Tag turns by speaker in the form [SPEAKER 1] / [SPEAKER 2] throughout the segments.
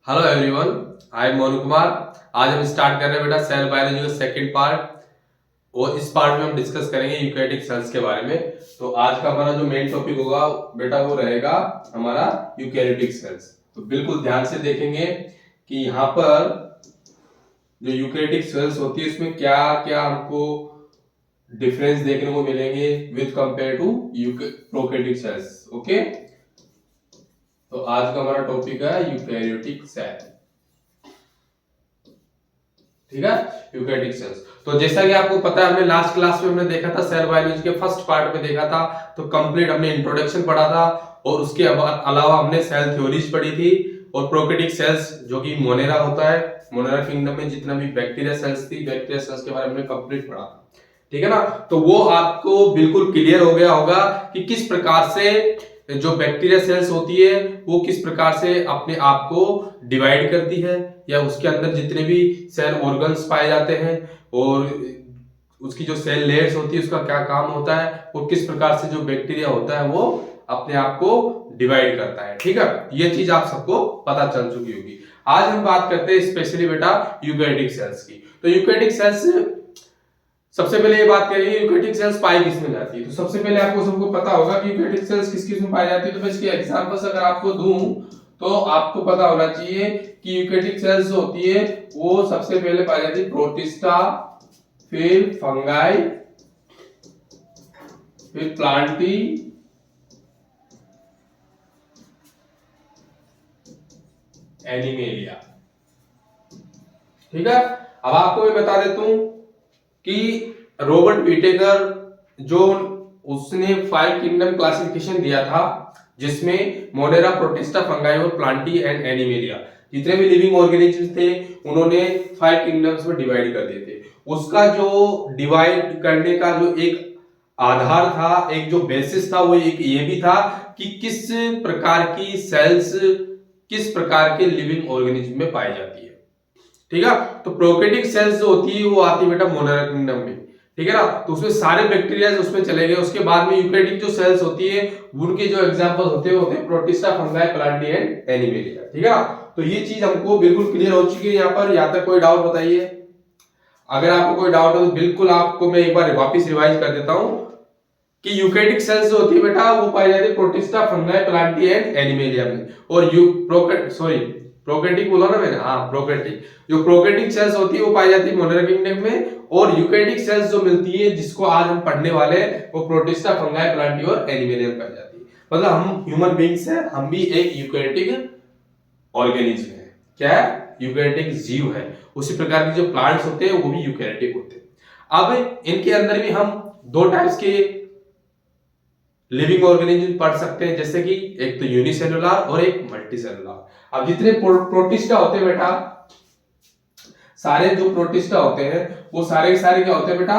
[SPEAKER 1] Hello everyone, I am Monu Kumar. आज हम start कर रहे हैं बेटा सेल बायोलॉजी का सेकंड पार्ट। और इस पार्ट में हम डिस्कस करेंगे यूकैरियोटिक सेल्स के बारे में। तो आज का हमारा जो मेन टॉपिक होगा बेटा वो रहेगा हमारा यूकैरियोटिक सेल्स। तो बिल्कुल ध्यान से देखेंगे कि यहाँ पर जो यूकैरियोटिक सेल्स होती है उसमें क्या क्या हमको डिफरेंस देखने को मिलेंगे with compare to prokaryotic cells. Okay, तो आज का हमारा टॉपिक है यूकैरियोटिक सेल। ठीक है, यूकैरियोटिक सेल्स। तो जैसा कि आपको पता है, हमने लास्ट क्लास में हमने देखा था सेल बायोलॉजी के फर्स्ट पार्ट में देखा था। तो कंप्लीट हमने इंट्रोडक्शन पढ़ा था और उसके अलावा हमने सेल थ्योरीज पढ़ी थी। और प्रोकैरियोटिक सेल्स जो कि मोनेरा होता है, मोनेरा किंगडम में जितना भी बैक्टीरिया सेल्स थी, बैक्टीरिया सेल्स के बारे में हमने कंप्लीट पढ़ा था। ठीक है ना। तो वो आपको बिल्कुल क्लियर हो गया होगा कि किस प्रकार से जो बैक्टीरिया सेल्स होती है वो किस प्रकार से अपने आप को डिवाइड करती है, या उसके अंदर जितने भी सेल ऑर्गन्स पाए जाते हैं और उसकी जो सेल लेयर्स होती है उसका क्या काम होता है, और किस प्रकार से जो बैक्टीरिया होता है वो अपने आप को डिवाइड करता है। ठीक है, ये चीज आप सबको पता चल चुकी होगी। आज हम बात करते हैं स्पेशली बेटा यूकैरियोटिक सेल्स की। तो यूकैरियोटिक सेल्स, सबसे पहले ये बात करेंगे यूकैरियोटिक सेल्स पाई किस में जाती है। तो सबसे पहले आपको सबको पता होगा कि यूकैरियोटिक सेल्स किस किस में पाई जाती है। तो मैं इसके एग्जांपल्स अगर आपको दूं तो आपको पता होना चाहिए कि यूकैरियोटिक सेल्स जो होती है वो सबसे पहले पाई जाती है प्रोटिस्टा, फिर फंगाई, फिर प्लांटी, एनिमेलिया। ठीक है, अब आपको मैं बता देता हूं कि रॉबर्ट विटेकर जो उसने 5 किंगडम क्लासिफिकेशन दिया था, जिसमें मोनेरा, प्रोटिस्टा, फंगाई और प्लांटी एंड एनिमेलिया जितने भी लिविंग ऑर्गेनिज्म थे उन्होंने 5 किंगडम्स में डिवाइड कर दिए थे। उसका जो डिवाइड करने का जो एक आधार था, एक जो बेसिस था, वो एक ये भी था कि किस प्रकार की सेल्स किस प्रकार के लिविंग ऑर्गेनिज्म में पाई जाती है। ठीक है, तो प्रोकैरियोटिक सेल्स जो होती है वो आती है बेटा मोनेरा किंगडम में। ठीक है ना, तो उसमें सारे बैक्टीरिया उसमें चले गए। उसके बाद में यूकैरियोटिक जो सेल्स होती है उनके जो एग्जांपल्स होते हैं protista, fungi, Plantae and animalia. ठीक है ना, तो ये चीज हमको बिल्कुल क्लियर हो चुकी है। यहाँ पर यहाँ तक कोई डाउट बताइए। अगर आपको कोई डाउट हो तो बिल्कुल आपको मैं एक बार वापिस रिवाइज कर देता हूं कि यूकैरियोटिक सेल्स जो होती है बेटा वो पाई जाती है protista, fungi, Plantae and animalia में। और प्रोकैरियोटिक बोला ना मैंने, हाँ प्रोकैरियोटिक, जो प्रोकैरियोटिक सेल्स होती है वो पाई जाती है मोनेरा किंगडम में। और यूकैरियोटिक सेल्स जो मिलती है जिसको आज हम पढ़ने वाले हैं वो प्रोटिस्टा, फंगाई, प्लांटी और एनिमेलिया में पाई जाती है। मतलब हम ह्यूमन बीइंग्स हैं, हम भी एक यूकैरियोटिक ऑर्गेनिज्म है। क्या है? यूकैरियोटिक जीव है। उसी प्रकार के जो प्लांट्स होते हैं वो भी यूकैरियोटिक होते हैं। अब इनके अंदर भी हम दो टाइप्स के लिविंग ऑर्गेनिज्म पढ़ सकते हैं, जैसे कि एक तो यूनिसेलुलर और एक मल्टीसेलुलर। अब जितने प्रोटिस्टा होते हैं बेटा, सारे जो प्रोटिस्टा होते हैं वो सारे के सारे क्या होते हैं बेटा?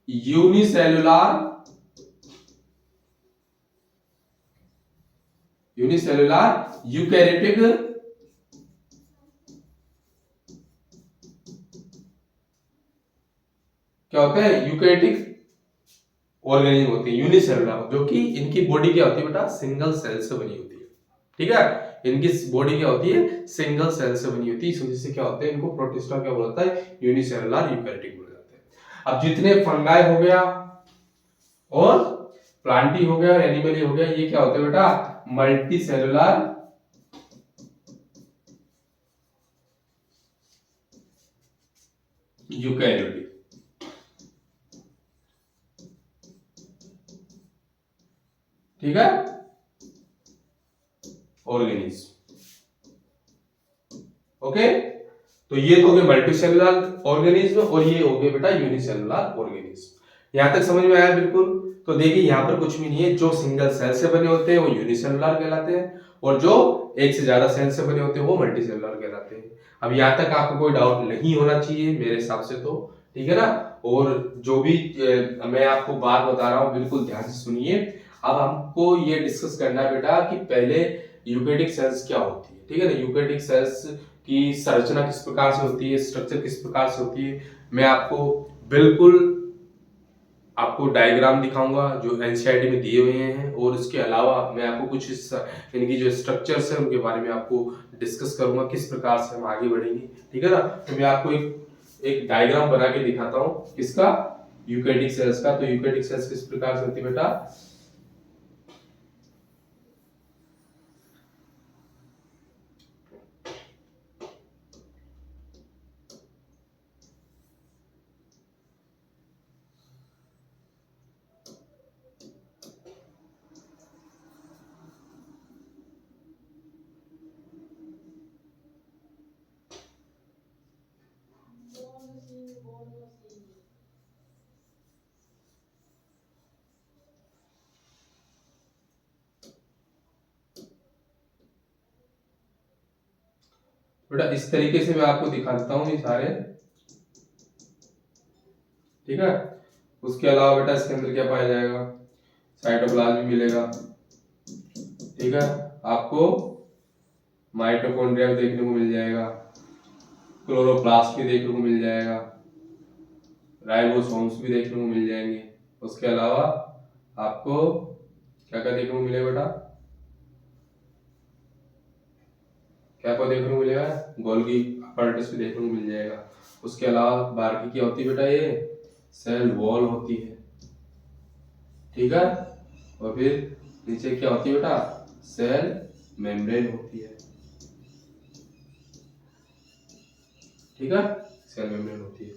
[SPEAKER 1] यूनिसेलुलर यूकैरियोटिक क्या होते हैं? यूकैरियोटिक ऑर्गेनिज्म होती है यूनिसेलुलर, जो कि इनकी बॉडी क्या होती है बेटा? सिंगल सेल से बनी होती है। ठीक है, इनकी बॉडी क्या होती है? सिंगल सेल से बनी होती है। इस वजह से क्या होता है, इनको प्रोटिस्टा क्या बोलता है? यूनिसेलुलर यूकैरियोटिक बोला जाता है। अब जितने फंगाई हो गया और प्लांटी हो गया और एनिमली हो गया, ये क्या होते हैं बेटा? Multi cellular eukaryotic. ठीक है, ऑर्गेनिज्म। ओके, तो ये तो हो गए मल्टीसेलुलर ऑर्गेनिज्म और ये हो गए बेटा यूनिसेलुलर ऑर्गेनिज्म। यहां तक समझ में आया? बिल्कुल। तो देखिए यहां पर कुछ भी नहीं है। जो सिंगल सेल से बने होते हैं वो यूनिसेलुलर कहलाते हैं, और जो एक से ज्यादा सेल से बने होते हैं वो मल्टीसेलुलर कहलाते हैं। अब यहां तक आपको कोई डाउट नहीं होना चाहिए मेरे हिसाब से तो। ठीक है ना, और जो भी मैं आपको बात बता रहा हूं बिल्कुल ध्यान से सुनिए। अब हमको ये डिस्कस करना है बेटा कि पहले यूकैरियोटिक सेल्स क्या होती है। ठीक है ना, यूकैरियोटिक सेल्स की संरचना किस प्रकार से होती है, स्ट्रक्चर किस प्रकार से होती है, मैं आपको बिल्कुल आपको डायग्राम दिखाऊंगा जो एनसीईआरटी में दिए हुए हैं। और इसके अलावा मैं आपको कुछ इनकी जो स्ट्रक्चर्स है उनके बारे में आपको डिस्कस करूंगा किस प्रकार से हम आगे बढ़ेंगे, ठीक है ना। तो मैं आपको एक डायग्राम बना के दिखाता हूँ किसका, यूकेरियोटिक सेल्स का। तो यूकेरियोटिक सेल्स किस प्रकार से होती है बेटा, बेटा इस तरीके से मैं आपको दिखा देता हूँ ये सारे, ठीक है। उसके अलावा बेटा इसके अंदर क्या पाया जाएगा, साइटोप्लाज्म भी मिलेगा, ठीक है। आपको माइटोकॉन्ड्रिया भी देखने को मिल जाएगा, क्लोरोप्लास्ट भी देखने को मिल जाएगा, राइबोसोम्स भी देखने को मिल जाएंगे। उसके अलावा आपको क्या क्या देखने को मिलेगा बेटा, क्या क्या देखने को मिलेगा, गोल्गी अपैरेटस भी देखने को मिल जाएगा। उसके अलावा बाकी क्या होती है बेटा, ये सेल वॉल होती है, ठीक है। और फिर नीचे क्या होती है बेटा, सेल मेम्ब्रेन होती है, ठीक है, सेल मेम्ब्रेन होती है,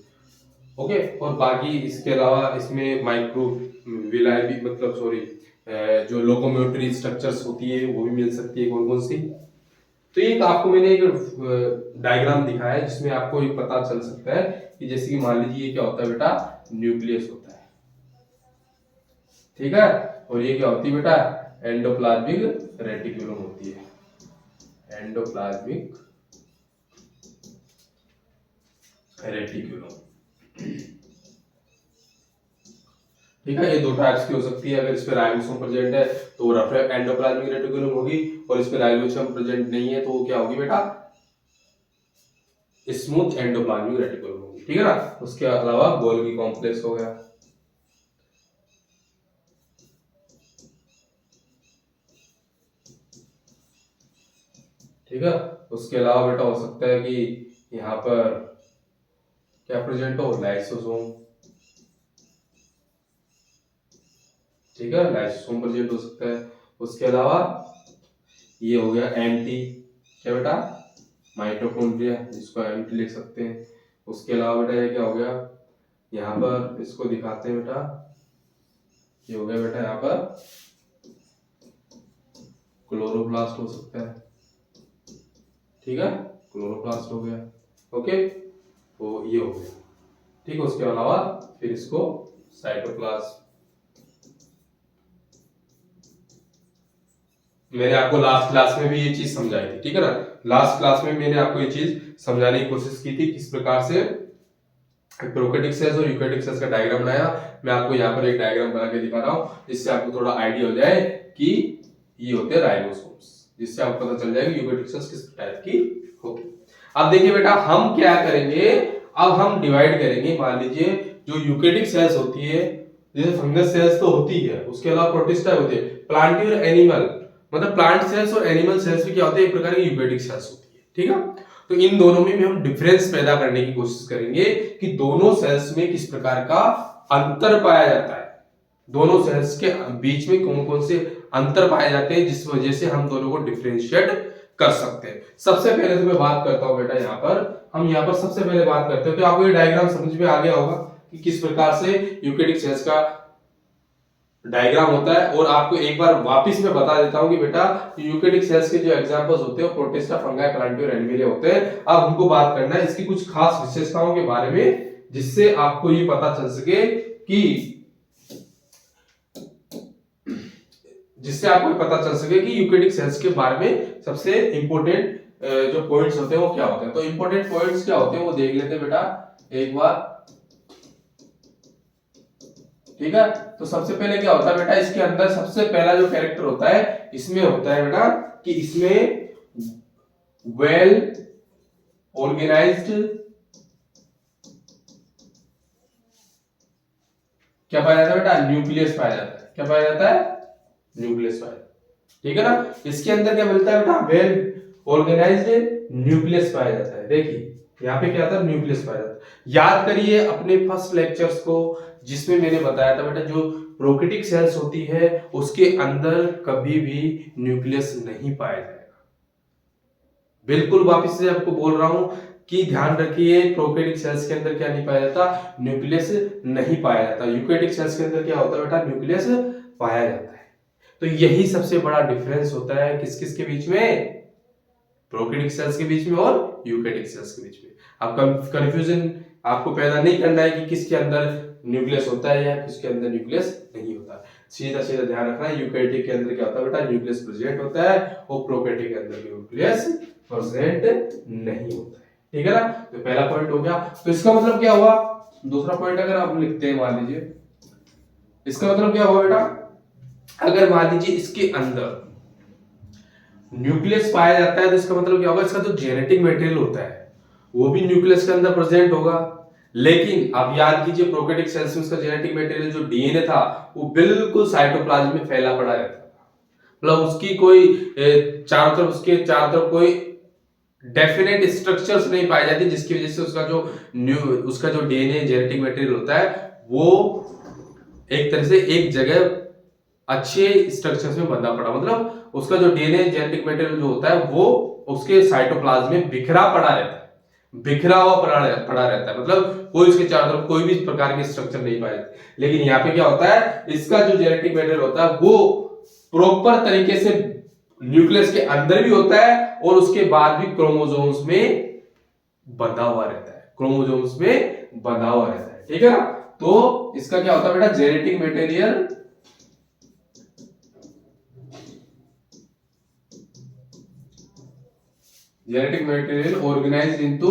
[SPEAKER 1] ओके। और बाकी इसके अलावा इसमें माइक्रो विलाई भी, मतलब सॉरी, जो लोकोमोटरी स्ट्रक्चर्स होती है वो भी मिल सकती है, कौन कौन सी। तो ये आपको मैंने एक डायग्राम दिखाया है जिसमें आपको ये पता चल सकता है कि जैसे कि मान लीजिए ये क्या होता है बेटा, न्यूक्लियस होता है, ठीक है। और ये क्या होती है बेटा, एंडोप्लाज्मिक रेटिकुलम होती है, एंडोप्लाज्मिक रेटिकुलम, ठीक है। ये दो टाइप्स की हो सकती है। अगर इस पे राइबोसोम प्रेजेंट है तो रफ एंडोप्लाज्मिक रेटिकुलम होगी, और इस पे राइबोसोम प्रेजेंट नहीं है तो वो क्या होगी बेटा, स्मूथ एंडोप्लाज्मिक रेटिकुलम होगी, ठीक है ना। उसके अलावा गोल्गी कॉम्प्लेक्स हो गया, ठीक है। उसके अलावा बेटा हो सकता है कि यहाँ पर क्या प्रेजेंट हो, लाइसोसोम, ठीक है, लाइसोसोम प्रेजेंट हो सकता है। उसके अलावा ये हो गया एंटी, क्या बेटा, माइटोकॉन्ड्रिया, जिसको एंटी लिख सकते हैं। उसके अलावा बेटा ये क्या हो गया, यहाँ पर इसको दिखाते हैं बेटा, ये हो गया बेटा यहाँ पर क्लोरोप्लास्ट हो सकता है, ठीक है, क्लोरोप्लास्ट हो गया, ओके। तो ये हो गया, ठीक है। उसके अलावा फिर इसको साइटोप्लाज्म, मैंने आपको लास्ट क्लास में भी ये चीज समझाई थी, ठीक है ना। लास्ट क्लास में मैंने आपको ये चीज समझाने की कोशिश की थी किस प्रकार से प्रोकैरियोटिक सेल्स और यूकैरियोटिक सेल्स का डायग्राम बनाया। मैं आपको यहाँ पर एक डायग्राम बना के दिखा रहा हूँ जिससे आपको थोड़ा आइडिया हो जाए कि ये होते हैं राइबोसोम्स, जिससे आपको पता चल जाएगा यूकैरियोटिक सेल्स किस टाइप की होगी। अब देखिए बेटा हम क्या करेंगे, अब हम डिवाइड करेंगे। मान लीजिए जो यूकैरियोटिक सेल्स होती है, जैसे फंगस सेल्स तो होती है, उसके अलावा प्रोटिस्टा होती है, प्लांट और एनिमल, मतलब प्लांट सेल्स और एनिमल सेल्स भी क्या होते हैं, एक प्रकार की यूकैरियोटिक सेल्स होती है, ठीक है। तो इन दोनों में भी हम डिफरेंस पैदा करने की कोशिश करेंगे कि दोनों सेल्स में किस प्रकार का अंतर पाया जाता है, दोनों सेल्स के बीच में कौन कौन से अंतर पाए जाते हैं जिस वजह से हम दोनों को डिफरेंशिएट कर सकते हैं। सबसे पहले तो मैं बात करता हूं बेटा, यहाँ पर हम यहाँ पर सबसे पहले बात करते हैं, तो आपको ये डायग्राम समझ में आ गया होगा कि किस प्रकार से यूकैरियोटिक सेल्स का डायग्राम होता है। और आपको एक बार वापस मैं बता देता हूं कि बेटा यूकैरियोटिक सेल्स के जो एग्जांपल्स होते हैं प्रोटिस्टा, फंगाई, प्लांटियो और एनिमलिया होते हैं। अब हमको बात करना है इसकी कुछ खास विशेषताओं के बारे में जिससे आपको ये पता चल सके कि यूकैरियोटिक सेल्स के बारे में सबसे इंपॉर्टेंट जो पॉइंट्स होते हैं वो क्या होते हैं। तो इंपॉर्टेंट पॉइंट्स क्या होते हैं वो देख लेते हैं बेटा एक बार, ठीक है। तो सबसे पहले क्या होता है बेटा, इसके अंदर सबसे पहला जो कैरेक्टर होता है इसमें होता है बेटा कि इसमें वेल ऑर्गेनाइज्ड क्या पाया जाता है बेटा, न्यूक्लियस पाया जाता है। क्या पाया जाता है, न्यूक्लियस पाया जाता है, ठीक है ना। इसके अंदर क्या मिलता है बेटा, वेल ऑर्गेनाइज्ड न्यूक्लियस पाया जाता है। देखिए यहाँ पे क्या था, न्यूक्लियस पाया जाता है। याद करिए अपने फर्स्ट लेक्चर्स को, जिसमें मैंने बताया था बेटा जो प्रोकैरियोटिक सेल्स होती है उसके अंदर कभी भी न्यूक्लियस नहीं पाया जाएगा। बिल्कुल वापस से आपको बोल रहा हूं कि ध्यान रखिए, प्रोकैरियोटिक सेल्स के अंदर क्या नहीं पाया जाता, न्यूक्लियस नहीं पाया जाता। यूकैरियोटिक सेल्स के अंदर क्या होता है बेटा, न्यूक्लियस पाया जाता है। तो यही सबसे बड़ा डिफरेंस होता है किस किस के बीच में, प्रोकैरियोटिक सेल्स के बीच में और यूकैरियोटिक सेल्स के बीच में। अब कंफ्यूजन आपको पैदा नहीं करना है कि किसके अंदर न्यूक्लियस होता है या किसके अंदर न्यूक्लियस नहीं होता। सीधा सीधा ध्यान रखना है, यूकैरियोटिक के अंदर क्या होता है बेटा, न्यूक्लियस प्रेजेंट होता है, और प्रोकैरियोटिक के अंदर न्यूक्लियस प्रेजेंट नहीं होता है। ठीक है ना, तो पहला पॉइंट हो गया। तो इसका मतलब क्या हुआ, दूसरा पॉइंट अगर आप लिखते हैं, मान लीजिए इसका मतलब क्या हुआ बेटा, अगर मान लीजिए इसके अंदर न्यूक्लियस पाया जाता है तो इसका मतलब क्या होगा, इसका जो जेनेटिक मटेरियल होता है वो भी न्यूक्लियस के अंदर प्रेजेंट होगा। लेकिन आप याद कीजिए प्रोकैरियोटिक सेल्स में उसका जेनेटिक मटेरियल जो डीएनए था वो बिल्कुल साइटोप्लाज्म में फैला पड़ा रहता था। मतलब उसकी कोई चारों तरफ, उसके चारों तरफ कोई डेफिनेट स्ट्रक्चर्स नहीं पाई जाती, जिसकी वजह से उसका जो डीएनए जेनेटिक मटेरियल होता है वो एक तरह से एक जगह अच्छे स्ट्रक्चर्स में बंधा पड़ा। मतलब उसका जो डीएनए जेनेटिक मटेरियल जो होता है वो उसके साइटोप्लाज्म में बिखरा पड़ा रहता है, बिखरा हुआ पड़ा रहता है। मतलब कोई उसके चारों तरफ कोई भी प्रकार की स्ट्रक्चर नहीं पाई जाती। लेकिन यहाँ पे क्या होता है, इसका जो जेनेटिक मटेरियल होता है वो प्रॉपर तरीके से न्यूक्लियस के अंदर भी होता है और उसके बाद भी क्रोमोसोम्स में बंधा हुआ रहता है, क्रोमोसोम्स में बंधा हुआ रहता है। ठीक है ना, तो इसका क्या होता है बेटा, genetic material organized into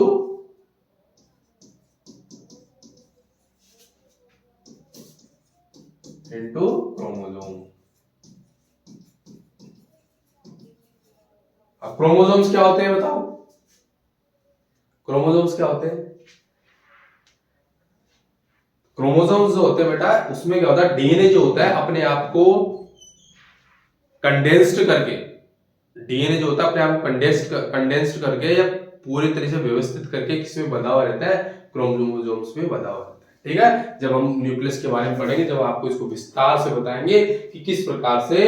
[SPEAKER 1] chromosome। अब क्रोमोसोम्स क्या होते हैं बताओ, क्रोमोसोम्स क्या होते हैं, क्रोमोसोम्स जो होते हैं बेटा उसमें क्या होता है, डीएनए जो होता है अपने आप को कंडेंस्ड करके, डीएनए जो होता है अपने आप को कंडेंस्ड करके या पूरी तरह से व्यवस्थित करके किसमें बंधा हुआ रहता है, क्रोमोसोम्स में बंधा हुआ रहता है। ठीक है, जब हम न्यूक्लियस के बारे में पढ़ेंगे जब आपको इसको विस्तार से बताएंगे कि किस प्रकार से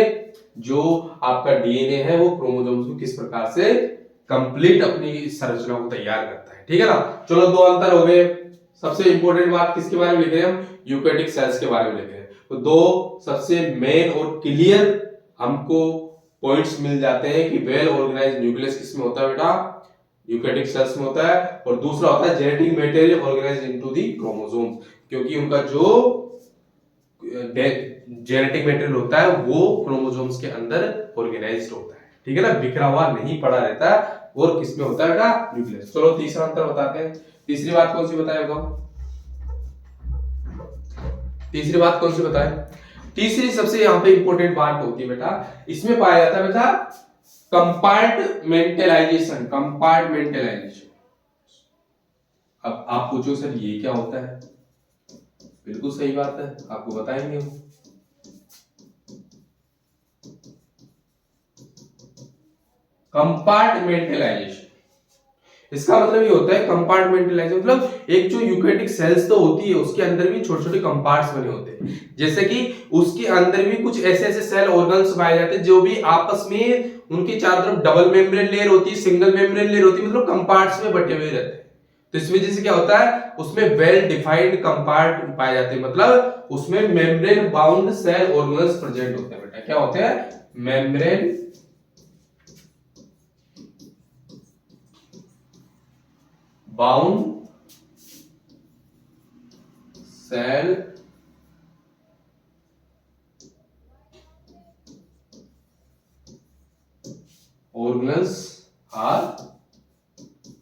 [SPEAKER 1] जो आपका डीएनए है वो क्रोमोसोम्स को किस प्रकार से कंप्लीट अपनी संरचना को तैयार करता है। ठीक है ना, चलो दो अंतर हो गए। सबसे इंपॉर्टेंट बात किसके बारे में लिख रहे हैं हम, यूकैरियोटिक सेल्स के बारे में लिख रहे हैं। तो दो सबसे मेन और क्लियर हमको पॉइंट्स मिल जाते हैं कि वेल ऑर्गेनाइज्ड न्यूक्लियस किसमें होता है बेटा, यूकैरियोटिक सेल्स में होता है, और दूसरा होता है genetic material organised into the chromosome, क्योंकि उनका जो जेनेटिक मटेरियल होता है वो क्रोमोसोम्स के अंदर ऑर्गेनाइज्ड होता है। ठीक है ना, बिखरा हुआ नहीं पड़ा रहता है, और किसमें होता है बेटा, न्यूक्लियस। चलो तीसरा अंतर बताते हैं। तीसरी बात कौन सी बताए बताओ, तीसरी बात कौन सी बताए, तीसरी सबसे यहाँ पे इंपॉर्टेंट बात होती है बेटा, इसमें पाया जाता है बेटा कंपार्टमेंटलाइजेशन, कंपार्टमेंटलाइजेशन। अब आप पूछो सर ये क्या होता है, बिल्कुल सही बात है, आपको बताएंगे हम। कंपार्टमेंटलाइजेशन, इसका मतलब ये होता है कंपार्टमेंटलाइजेशन मतलब एक जो यूकैरियोटिक सेल्स तो होती है उसके अंदर भी छोटे छोटे कंपार्ट्स बने होते हैं, जैसे कि उसके अंदर भी कुछ ऐसे ऐसे सेल ऑर्गन्स पाए जाते हैं जो भी आपस में उनके चारों तरफ डबल मेम्ब्रेन लेयर होती है, सिंगल मेम्ब्रेन लेयर होती है, मतलब कंपार्ट्स में बटे हुए रहते हैं। तो इस वजह से क्या होता है, उसमें वेल डिफाइंड कंपार्ट पाए जाते हैं, मतलब उसमें membrane bound cell organs present होते हैं बेटा। क्या होते हैं, membrane bound cell organelles are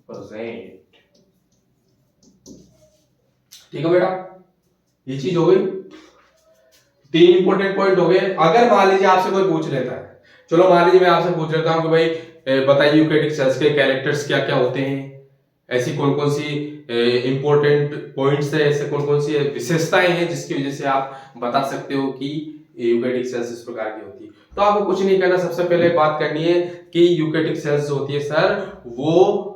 [SPEAKER 1] present। ठीक है बेटा, ये चीज हो गई, तीन इंपॉर्टेंट पॉइंट हो गए। अगर मान लीजिए आपसे कोई पूछ लेता है, चलो मान लीजिए मैं आपसे पूछ लेता हूं कि भाई बताइए यूकैरियोटिक सेल्स के कैरेक्टर्स क्या क्या होते हैं, ऐसी कौन कौन सी इंपॉर्टेंट पॉइंट्स है, ऐसे कौन कौन सी विशेषताएं हैं जिसकी वजह से आप बता सकते हो कि यूकेटिक सेल्स इस प्रकार की होती है। तो आपको कुछ नहीं करना, सबसे पहले बात करनी है कि यूकेटिक सेल्स होती है सर वो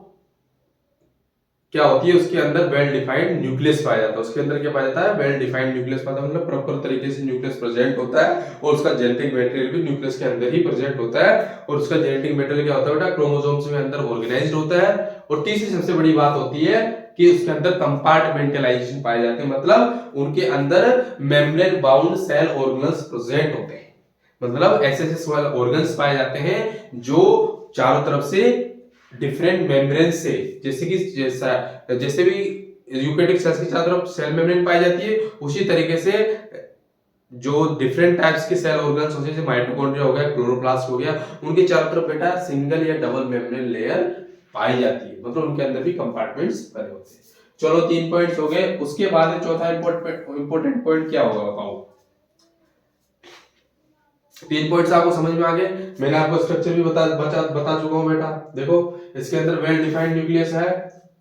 [SPEAKER 1] क्या होती है, उसके अंदर वेल डिफाइंड न्यूक्लियस पाया जाता है। उसके अंदर क्या पाया जाता है, वेल डिफाइंड न्यूक्लियस पाया जाता है, मतलब प्रॉपर तरीके से न्यूक्लियस प्रेजेंट होता है और उसका जेनेटिक मटेरियल भी न्यूक्लियस के अंदर ही प्रेजेंट होता है। और उसका जेनेटिक मटेरियल क्या होता है बेटा, क्रोमोसोम्स में अंदर ऑर्गेनाइज्ड होता है। और तीसरी सबसे बड़ी बात होती है कि उसके अंदर कंपार्टमेंटलाइजेशन पाए जाते हैं, मतलब उनके अंदर membrane bound cell organelles present होते हैं। मतलब ऐसे ऐसे ऑर्गन्स पाए जाते हैं जो चारों तरफ से डिफरेंट मेम्ब्रेन से, जैसे कि जैसे भी यूकेटिक सेल्स की चारों तरफ सेल मेम्ब्रेन पाई जाती है, उसी तरीके से जो डिफरेंट टाइप्स के सेल ऑर्गन्स होते हैं, जैसे माइटोकॉन्ड्रिया हो गया, क्लोरोप्लास्ट हो गया, उनके चारों तरफ बेटा सिंगल या डबल मेम्ब्रेन लेयर पाई जाती है, मतलब उनके अंदर भी कंपार्टमेंट्स बने होते हैं। चलो 3 पॉइंट्स हो गए। उसके बाद चौथा इंपॉर्टेंट पॉइंट क्या होगा बताओ। 3 पॉइंट्स आपको समझ में आ गए। मैंने आपको स्ट्रक्चर भी बता चुका हूं बेटा। देखो इसके अंदर वेल डिफाइंड न्यूक्लियस है,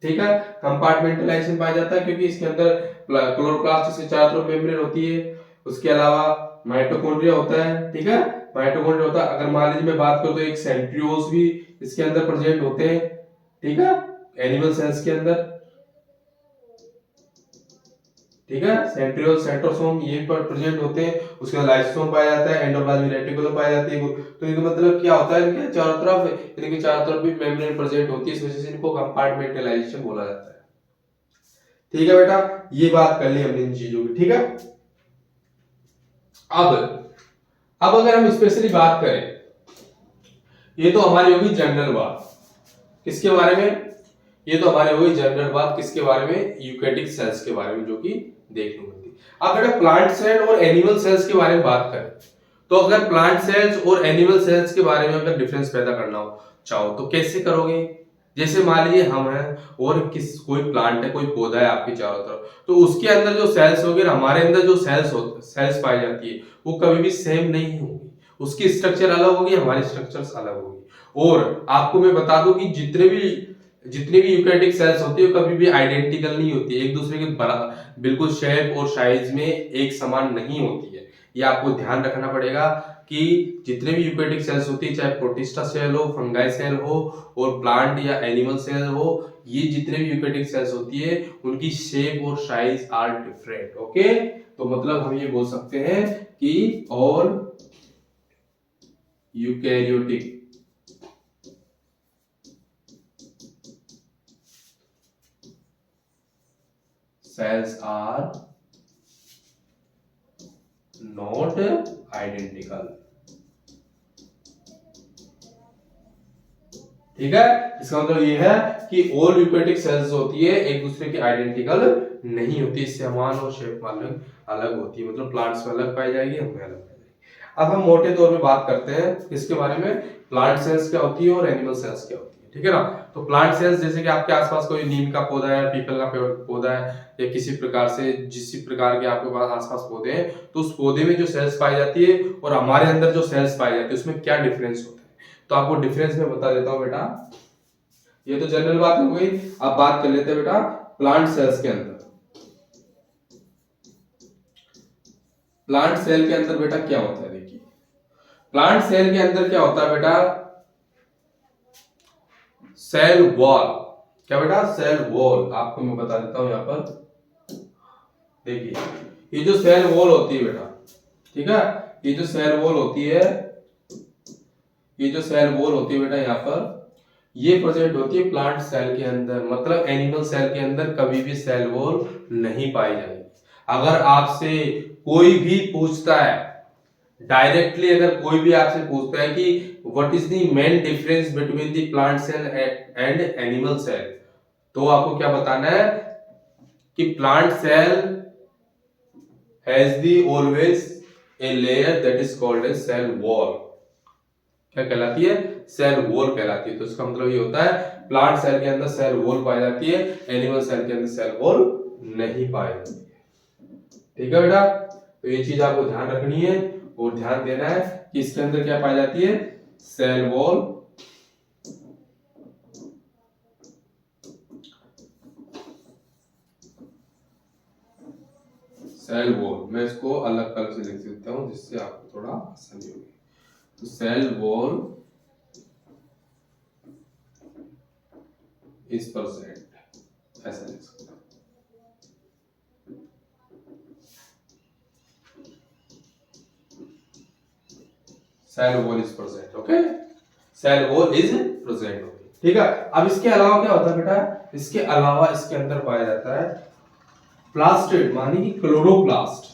[SPEAKER 1] ठीक है, कंपार्टमेंटलाइजेशन पाया जाता है क्योंकि इसके अंदर क्लोरोप्लास्ट से चारों तरफ मेम्ब्रेन होती है। उसके अलावा माइटोकॉन्ड्रिया होता है, ठीक है, माइटोकॉन्ड्रिया होता है। अगर मान लीजिए मैं बात करूं तो एक सेंट्रियोल्स भी इसके अंदर प्रेजेंट होते हैं, ठीक है, एनिमल सेल्स के अंदर, ठीक है, सेंट्रियोल सेंट्रोसोम ये पर प्रेजेंट होते हैं। उसके बाद लाइसोसोम पाया जाता है, एंडोप्लाज्मिक रेटिकुलम पाया जाती है। तो इनका मतलब क्या होता है, इनके चारों तरफ, इनके चारों तरफ भी मेम्ब्रेन प्रेजेंट होती है, इस वजह से इनको कंपार्टमेंटलाइजेशन बोला जाता है। ठीक है बेटा, ये बात कर ली हमने इन चीजों की, ठीक है। अब अगर हम स्पेशली बात करें, ये तो हमारी होगी जनरल बात, किसके बारे में, ये तो हमारे हुई जनरल बात किसके बारे में, यूकेटिक सेल्स के बारे में, जो कि देखने को मिलती। अब बेटा प्लांट सेल और एनिमल सेल्स के बारे में बात करें, तो अगर प्लांट सेल्स और एनिमल सेल्स के बारे में अगर डिफरेंस पैदा करना हो चाहो तो कैसे करोगे। जैसे मान लीजिए हम हैं और कोई प्लांट है, कोई पौधा है आपके चारों तरफ, तो उसके अंदर जो सेल्स होगी, हमारे अंदर जो सेल्स पाई जाती है, वो कभी भी सेम नहीं होगी। उसकी स्ट्रक्चर अलग होगी, हमारी स्ट्रक्चर्स अलग होगी। और आपको मैं बता दूं कि जितनी भी यूकैरियोटिक सेल्स होती है कभी भी आइडेंटिकल नहीं होती है, एक दूसरे के बिल्कुल शेप और साइज में एक समान नहीं होती है। ये आपको ध्यान रखना पड़ेगा कि जितने भी यूकैरियोटिक सेल्स होती है, चाहे प्रोटिस्टा सेल हो, फंगाई सेल हो और प्लांट या एनिमल सेल हो, ये जितने भी यूकैरियोटिक सेल्स होती है उनकी शेप और साइज आर डिफरेंट। ओके, तो मतलब हम ये बोल सकते हैं कि all eukaryotic cells are not identical। ठीक है, इसका मतलब ये है कि ऑल यूकैरियोटिक सेल्स होती है एक दूसरे के आइडेंटिकल नहीं होती, समान और शेप अलग अलग होती है, मतलब प्लांट्स में अलग पाई जाएगी, हमें अलग पाई जाएगी। अब हम मोटे तौर पे बात करते हैं इसके बारे में, प्लांट सेल्स क्या होती है और एनिमल सेल्स क्या होती है, ठीक है ना। तो प्लांट सेल्स जैसे कि आपके आसपास कोई नीम का पौधा है, पीपल का पौधा है, या किसी प्रकार से जिस प्रकार के आपके पास आसपास पौधे हैं, तो उस पौधे में जो सेल्स पाई जाती है और हमारे अंदर जो सेल्स पाई जाती है उसमें क्या डिफरेंस होता है। तो आपको डिफरेंस में बता देता हूं बेटा। ये तो जनरल बात हो गई। अब बात कर लेते हैं बेटा प्लांट सेल्स के अंदर। प्लांट सेल के अंदर बेटा क्या होता है, देखिए प्लांट सेल के अंदर क्या होता है बेटा, सेल वॉल। क्या बेटा, सेल वॉल। आपको मैं बता देता हूं यहां पर, देखिए ये जो सेल वॉल होती है बेटा, ठीक है, ये जो सेल वॉल होती है, ये जो सेल वॉल होती है बेटा यहाँ पर, ये प्रेजेंट होती है प्लांट सेल के अंदर। मतलब एनिमल सेल के अंदर कभी भी सेल वॉल नहीं पाई जाएगी। अगर आपसे कोई भी पूछता है डायरेक्टली, अगर कोई भी आपसे पूछता है कि what is the main difference between the plant cell and animal cell, तो आपको क्या बताना है कि plant cell has the always a layer that is called as cell wall. क्या कहलाती है, सेल वॉल कहलाती है। तो इसका मतलब ये होता है प्लांट सेल के अंदर सेल वॉल पाई जाती है, एनिमल सेल के अंदर सेल वॉल नहीं पाई जाती है। ठीक है बेटा, तो ये चीज आपको ध्यान रखनी है और ध्यान देना है कि इसके अंदर क्या पाई जाती है, सेल वॉल, सेल वॉल, मैं इसको अलग कलर से लिख देता हूँ जिससे आपको थोड़ा आसानी होगी। तो सेल वॉल इज प्रेजेंट, ऐसा लिख सकते हैं। Cell wall is present, okay, cell wall is present, okay, ठीक है। अब इसके अलावा क्या होता है बेटा, इसके अलावा इसके अंदर पाया जाता है प्लास्टिड, मानी कि क्लोरोप्लास्ट,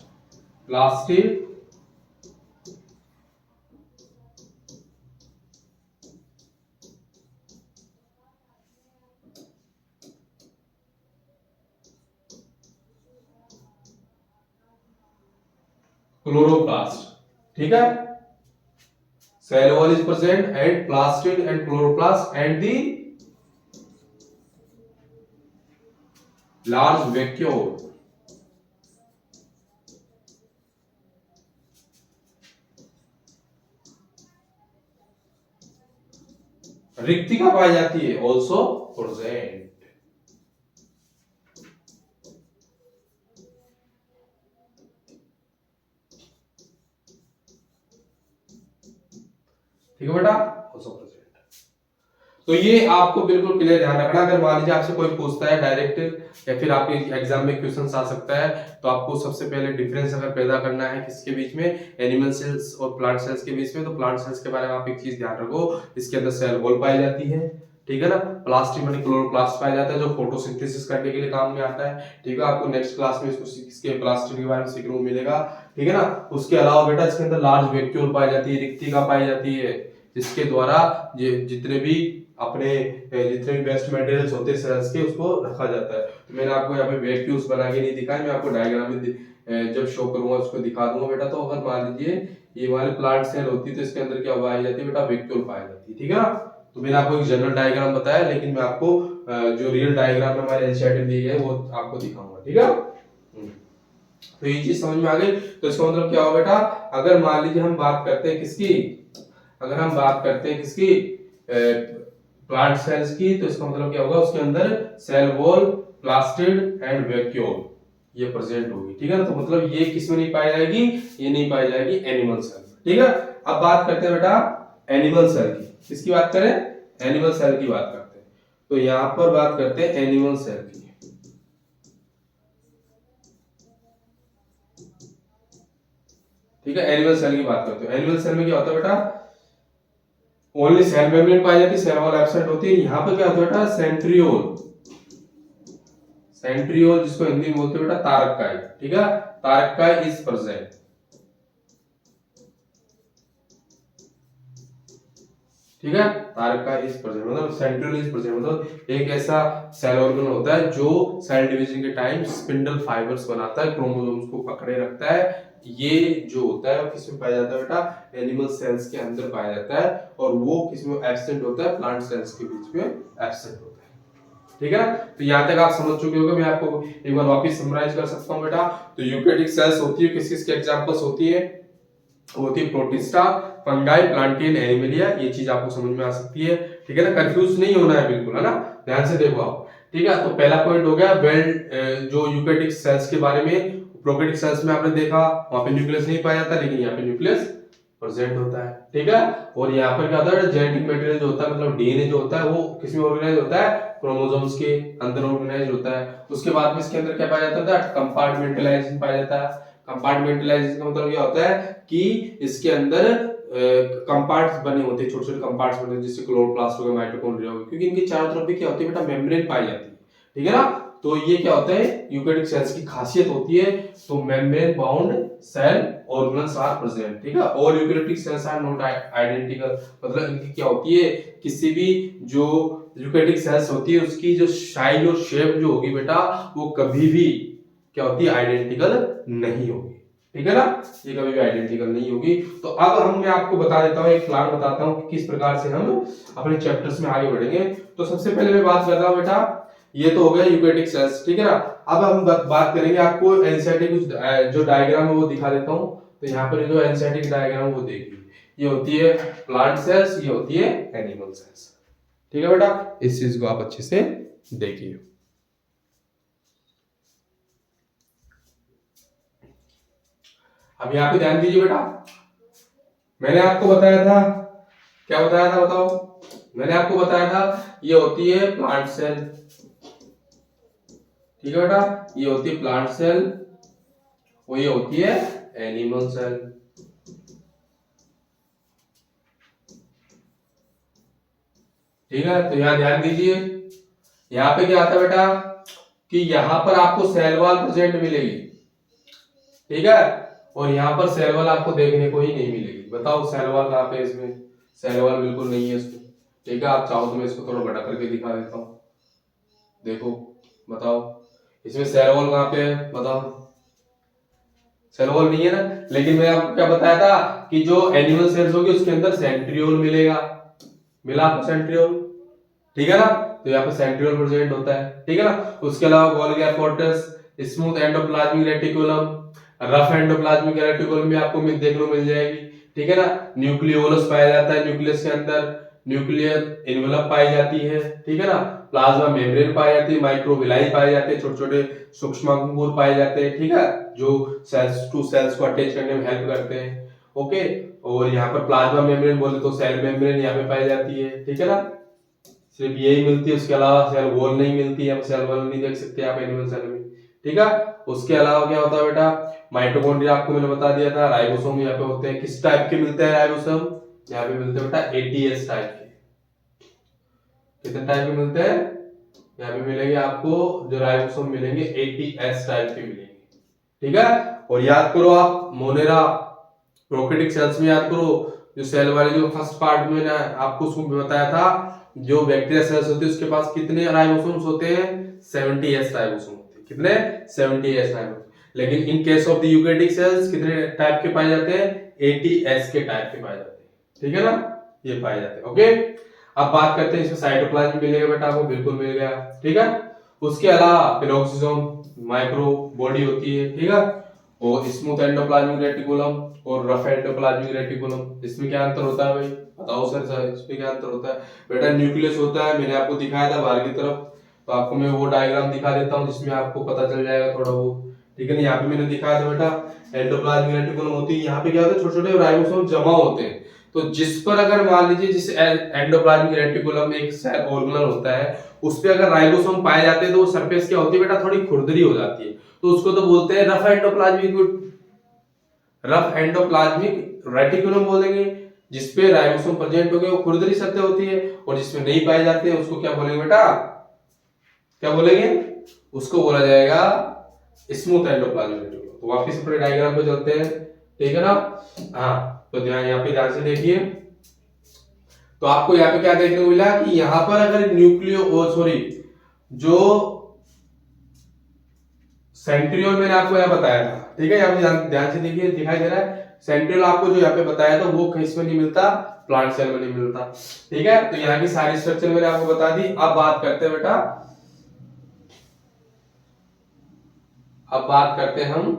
[SPEAKER 1] प्लास्टिड क्लोरोप्लास्ट, ठीक है। Cell wall is present and plastid and chloroplast and the large vacuole, रिक्तिका पाई जाती है, ऑल्सो प्रेजेंट। ठीक है बेटा, ऑल्सो प्रेजेंट। तो ये आपको बिल्कुल क्लियर ध्यान रखना। अगर मान लीजिए आपसे कोई पूछता है डायरेक्ट या फिर आपके एग्जाम में क्वेश्चन आ सकता है, तो आपको सबसे पहले डिफरेंस अगर पैदा करना है किसके बीच में, एनिमल सेल्स और प्लांट सेल्स के बीच में, तो प्लांट सेल्स के बारे में आप एक चीज ध्यान रखो, इसके अंदर सेल वॉल पाई जाती है, ठीक है ना। प्लास्टिक मानी क्लोरोप्लास्ट पाया जाता है जो फोटोसिंथेसिस करने के लिए काम में आता है, ठीक है। आपको नेक्स्ट क्लास में इसके प्लास्टिक के बारे में सीखने को मिलेगा, ठीक है ना। उसके अलावा बेटा इसके अंदर लार्ज वैक्यूल पाई जाती है, रिक्तिका पाई जाती है, जिसके द्वारा जितने भी वेस्ट मटेरियल्स होते हैं सेल्स के, उसको रखा जाता है। तो मैंने आपको यहाँ पे वैक्यूल्स बना के नहीं दिखाया, मैं आपको डायग्राम में जब शो करूंगा उसको दिखा दूंगा बेटा। तो अगर मान लीजिए ये वाली प्लांट सेल होती है तो इसके अंदर क्या पाई जाती है बेटा, वैक्यूल पाई जाती है, ठीक है ना। तो मैंने आपको एक जनरल डायग्राम बताया, लेकिन मैं आपको जो रियल डायग्राम में हमारे एनसीईआरटी दी है वो आपको दिखाऊंगा, ठीक है। तो ये चीज समझ में आ गई। तो इसका मतलब क्या होगा बेटा, अगर मान लीजिए हम बात करते हैं किसकी, अगर हम बात करते हैं किसकी, प्लांट सेल्स की, तो इसका मतलब क्या होगा, उसके अंदर cell wall, plastid and vacuole ये प्रेजेंट होगी, ठीक है ना। तो मतलब ये किसमें नहीं पाई जाएगी, ये नहीं पाई जाएगी एनिमल सेल, ठीक है। अब बात करते हैं बेटा एनिमल सेल की, किसकी बात करें, एनिमल सेल की बात करते हैं। तो यहां पर बात करते हैं एनिमल सेल की, ठीक है। एनिमल सेल की बात करते हैं। एनिमल सेल में क्या होता है बेटा, ओनली सेल मेम्ब्रेन पाई जाती है, सेल वॉल एब्सेंट होती है। यहां पर क्या होता है बेटा, सेंट्रियोल, सेंट्रियोल जिसको हिंदी में बोलते हैं बेटा तारककाय, ठीक है। तारककाय इज प्रेजेंट, ठीक है। तारककाय इज प्रेजेंट मतलब सेंट्रियोल इज प्रेजेंट, मतलब एक ऐसा सेल ऑर्गन होता है जो सेल डिवीजन के टाइम स्पिंडल फाइबर्स बनाता है, क्रोमोसोम्स को पकड़े रखता है। ये जो होता है वो किसमें पाया जाता है बेटा, एनिमल सेल्स के अंदर पाया जाता है, और वो किसमें एब्सेंट होता है, प्लांट सेल्स के बीच में एब्सेंट होता है, ठीक है ना। तो यहां तक आप समझ चुके होंगे। मैं आपको एक बार वापस समराइज कर सकता हूं बेटा। तो यूकेरियोटिक सेल्स होती है, किस किस के एग्जांपल्स होती है, होती है प्रोटिस्टा, फंगाई, प्लांटियन, एनिमलिया, ये चीज आपको समझ में आ सकती है, ठीक है ना। कंफ्यूज नहीं होना है बिल्कुल, है ना, ध्यान से देखो आप, ठीक है। तो पहला पॉइंट हो गया वेल, जो यूकेरियोटिक सेल्स के बारे में। प्रोकैरियोटिक सेल्स में आपने देखा वहां पे न्यूक्लियस नहीं पाया जाता, लेकिन यहाँ पे न्यूक्लियस प्रेजेंट होता है, ठीक है। और यहाँ पर क्या होता है, जेनेटिक मटेरियल जो होता है, मतलब डीएनए जो होता है वो किसमें ऑर्गेनाइज होता है, क्रोमोसोम्स के अंदर ऑर्गेनाइज होता है। उसके बाद में इसके अंदर क्या पाया जाता है, कंपार्टमेंटलाइजेशन पाया जाता है। कंपार्टमेंटलाइजेशन का मतलब क्या होता है कि इसके अंदर कंपार्ट्स बने होते हैं, छोटे छोटे कंपार्ट्स बने होते हैं, जैसे क्लोरोप्लास्ट हो गया, माइटोकॉन्ड्रिया हो गया, क्योंकि इनके चारों तरफ भी क्या होती है बेटा, मेम्ब्रेन पाई जाती है, ठीक है ना। तो ये क्या होता है, यूकेरियोटिक सेल्स की खासियत होती है। तो membrane bound cell organelles are present, ठीक है। और eukaryotic cells are not identical, मतलब इनकी क्या होती है, किसी भी जो यूकेरियोटिक सेल्स होती है उसकी जो साइज और शेप जो होगी बेटा, वो कभी भी क्या होती है, आइडेंटिकल नहीं होगी, ठीक है ना। ये कभी भी आइडेंटिकल नहीं होगी। तो अब मैं आपको बता देता हूँ, एक प्लान बताता हूँ कि किस प्रकार से हम अपने चैप्टर्स में आगे बढ़ेंगे। तो सबसे पहले मैं बात कर रहा हूँ बेटा, ये तो हो गया यूकेरियोटिक सेल्स, ठीक है ना। अब हम बात करेंगे, आपको एनसीईआरटी कुछ जो डायग्राम है वो दिखा देता हूँ। तो यहाँ पर जो एनसीईआरटी डायग्राम वो देखिए, ये होती है प्लांट सेल्स, ये होती है एनिमल सेल्स, ठीक है बेटा। इस चीज को आप अच्छे से देखिए। अब यहाँ पे ध्यान दीजिए बेटा, मैंने आपको बताया था, क्या बताया था बताओ, मैंने आपको बताया था ये होती है प्लांट सेल, ठीक है बेटा, ये होती है प्लांट सेल और ये होती है एनिमल सेल। ठीक है, तो यहाँ ध्यान दीजिए, यहाँ पे क्या आता है बेटा कि यहाँ पर आपको सेल वॉल प्रेजेंट मिलेगी, ठीक है, और यहाँ पर सेल वॉल आपको देखने को ही नहीं मिलेगी। बताओ सेल वॉल कहाँ पे है इसमें, सेल वॉल बिल्कुल नहीं है इसमें। ठीक है, आप चाहो तो मैं इसको थोड़ा बड़ा करके दिखा देता हूँ, देखो बताओ इसमें सेल वॉल कहाँ पे है, बताओ सेल वॉल नहीं है ना। लेकिन मैं आपको क्या बताया था कि जो एनिमल सेल्स होगी उसके अंदर सेंट्रियोल मिलेगा, मिला आपको सेंट्रियोल, ठीक है ना, तो यहाँ पे सेंट्रियोल प्रेजेंट होता है, ठीक है ना। उसके अलावा Golgi apparatus, smooth endoplasmic reticulum, rough endoplasmic reticulum भी आपको देखने को मिल जाएगी, ठीक है ना। न्यूक्लियोलस पाया जाता है, न्यूक्लियस के अंदर न्यूक्लियर एनवेलप पाई जाती है, ठीक है ना। प्लाज्मा मेम्ब्रेन पाई जाती है, माइक्रोविलाई पाए जाते हैं, छोटे छोटे सूक्ष्माणु पाए जाते हैं, ठीक है, जो सेल्स टू सेल्स को अटैच करने में हेल्प करते हैं। ओके, और यहाँ पर प्लाज्मा मेम्ब्रेन बोले तो सेल मेम्ब्रेन यहाँ पे पाई जाती है, ठीक है ना, सिर्फ यही मिलती है, उसके अलावा सेल वॉल नहीं मिलती है, सेल वॉल नहीं देख सकते आप एनिमल सेल में, ठीक है। उसके अलावा क्या होता है बेटा, माइटोकॉन्ड्रिया आपको मैंने बता दिया था, राइबोसोम यहाँ पे होते हैं, किस टाइप के मिलते हैं राइबोसोम, यहाँ पे मिलते हैं बेटा एटीएस टाइप के। कितने टाइप के मिलते हैं, यहाँ पे मिलेंगे आपको जो राइबोसोम मिलेंगे एटीएस टाइप के मिलेंगे, ठीक है। और याद करो आप मोनेरा प्रोकैरियोटिक सेल्स में याद करो, जो सेल वाले जो फर्स्ट पार्ट में ना आपको उसमें बताया था, जो बैक्टीरिया सेल्स होती है उसके पास कितने राइबोसोम्स होते हैं, 70s राइबोसोम होते हैं, कितने 70s राइबोसोम। लेकिन in case of the eukaryotic cells कितने टाइप के पाए जाते हैं, 80s के टाइप के पाए जाते हैं, ठीक है ना, ये पाए जाते हैं। ओके, अब बात करते हैं इसमें साइटोप्लाज्म मिलेगा बेटा आपको, बिल्कुल मिल गया, ठीक है। उसके अलावा पेरोक्सिसोम माइक्रो बॉडी होती है, ठीक है, और स्मूथ एंडोप्लाज्मिक रेटिकुलम और रफ एंडोप्लाज्मिक रेटिकुलम, इसमें क्या अंतर होता है भाई, बताओ सर इसमें क्या अंतर होता है। बेटा न्यूक्लियस होता है, मैंने आपको दिखाया था बाहर की तरफ, तो आपको मैं वो डायग्राम दिखा देता हूँ जिसमें आपको पता चल जाएगा थोड़ा वो, ठीक है ना। यहाँ पे मैंने दिखाया था बेटा एंडोप्लाज्मिक रेटिकुलम होती है, यहाँ पे क्या होता है छोटे छोटे राइबोसोम जमा होते हैं, तो जिस पर अगर मान लीजिए जिस एंडोप्लाज्मिक रेटिकुलम एक सेल ऑर्गेनल होता है, उस पे अगर राइबोसोम पाए जाते हैं तो वो सरफेस क्या होती है बेटा, थोड़ी खुरदरी हो जाती है, तो उसको तो बोलते हैं रफ एंडोप्लाज्मिक रेटिकुलम बोलेंगे। जिसपे राइबोसोम प्रेजेंट हो गए वो खुरदरी सतह होती है, और जिसमें नहीं पाए जाते हैं उसको क्या बोलेंगे बेटा, क्या बोलेंगे, उसको बोला जाएगा स्मूथ एंडोप्लाज्मिक रेटिकुलम। तो वापस अपने डायग्राम पे चलते हैं, ठीक है ना। हाँ, तो ध्यान यहाँ पे ध्यान से देखिए, तो आपको यहाँ पे क्या देखने को मिला कि यहाँ पर अगर जो सेंट्रियोल मैंने आपको यहाँ बताया था, ठीक है, यहाँ पे ध्यान से देखिए दिखाई दे रहा है, सेंट्रियोल आपको जो यहाँ पे बताया था वो किस में नहीं मिलता, प्लांट सेल में नहीं मिलता, ठीक है। तो यहाँ की सारी स्ट्रक्चर मैंने आपको बता दी। अब बात करते हैं बेटा, अब बात करते हैं हम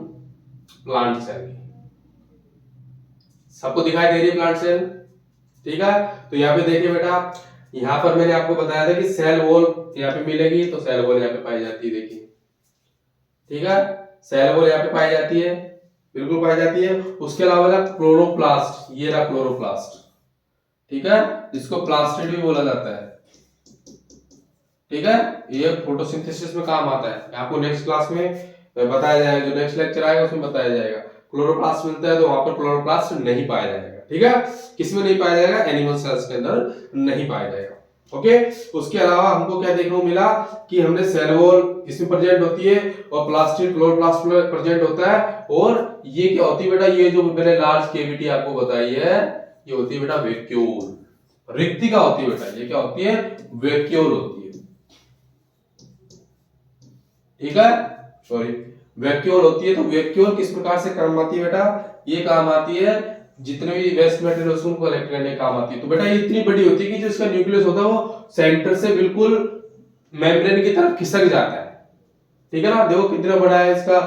[SPEAKER 1] प्लांट सेल की। सबको दिखाई दे रही है प्लांट सेल, ठीक है। तो यहाँ पे देखिए बेटा, यहाँ पर मैंने आपको बताया था कि सेल वॉल यहाँ पे मिलेगी, तो सेल वॉल यहाँ पे पाई जाती है, देखिए, ठीक है, सेल वॉल यहाँ पे पाई जाती है, बिल्कुल पाई जाती है। उसके अलावा क्लोरोप्लास्ट, ये रहा क्लोरोप्लास्ट, ठीक है, जिसको प्लास्टिड भी बोला जाता है, ठीक है, ये फोटोसिंथेसिस में काम आता है, आपको नेक्स्ट क्लास में बताया जाएगा, जो नेक्स्ट लेक्चर आएगा उसमें बताया जाएगा। क्लोरोप्लास्ट मिलता है तो वहां पर क्लोरोप्लास्ट नहीं पाया जाएगा, ठीक है, किसमें नहीं पाया जाएगा, एनिमल सेल्स के अंदर नहीं पाया जाएगा। ओके, उसके अलावा हमको क्या देखने को मिला कि हमने सेल वॉल इसमें प्रेजेंट होती है और प्लास्टिड क्लोरोप्लास्ट प्रेजेंट होता है, और ये क्या होती है बेटा, ये जो मैंने लार्ज केविटी आपको बताई है ये होती है बेटा वैक्यूल, रिक्तिका होती है बेटा, ये क्या होती है, वैक्यूल होती है, ठीक है, सॉरी वैक्यूल होती है। तो वैक्यूल किस प्रकार से काम आती है बेटा, ये काम आती है जितने भी वेस्ट मटेरियल्स को कलेक्ट करने काम आती है। तो बेटा ये इतनी बड़ी होती है कि जो इसका न्यूक्लियस होता है वो सेंटर से बिल्कुल मेम्ब्रेन की तरफ खिसक जाता है, ठीक है ना। देखो कितना बड़ा है इसका,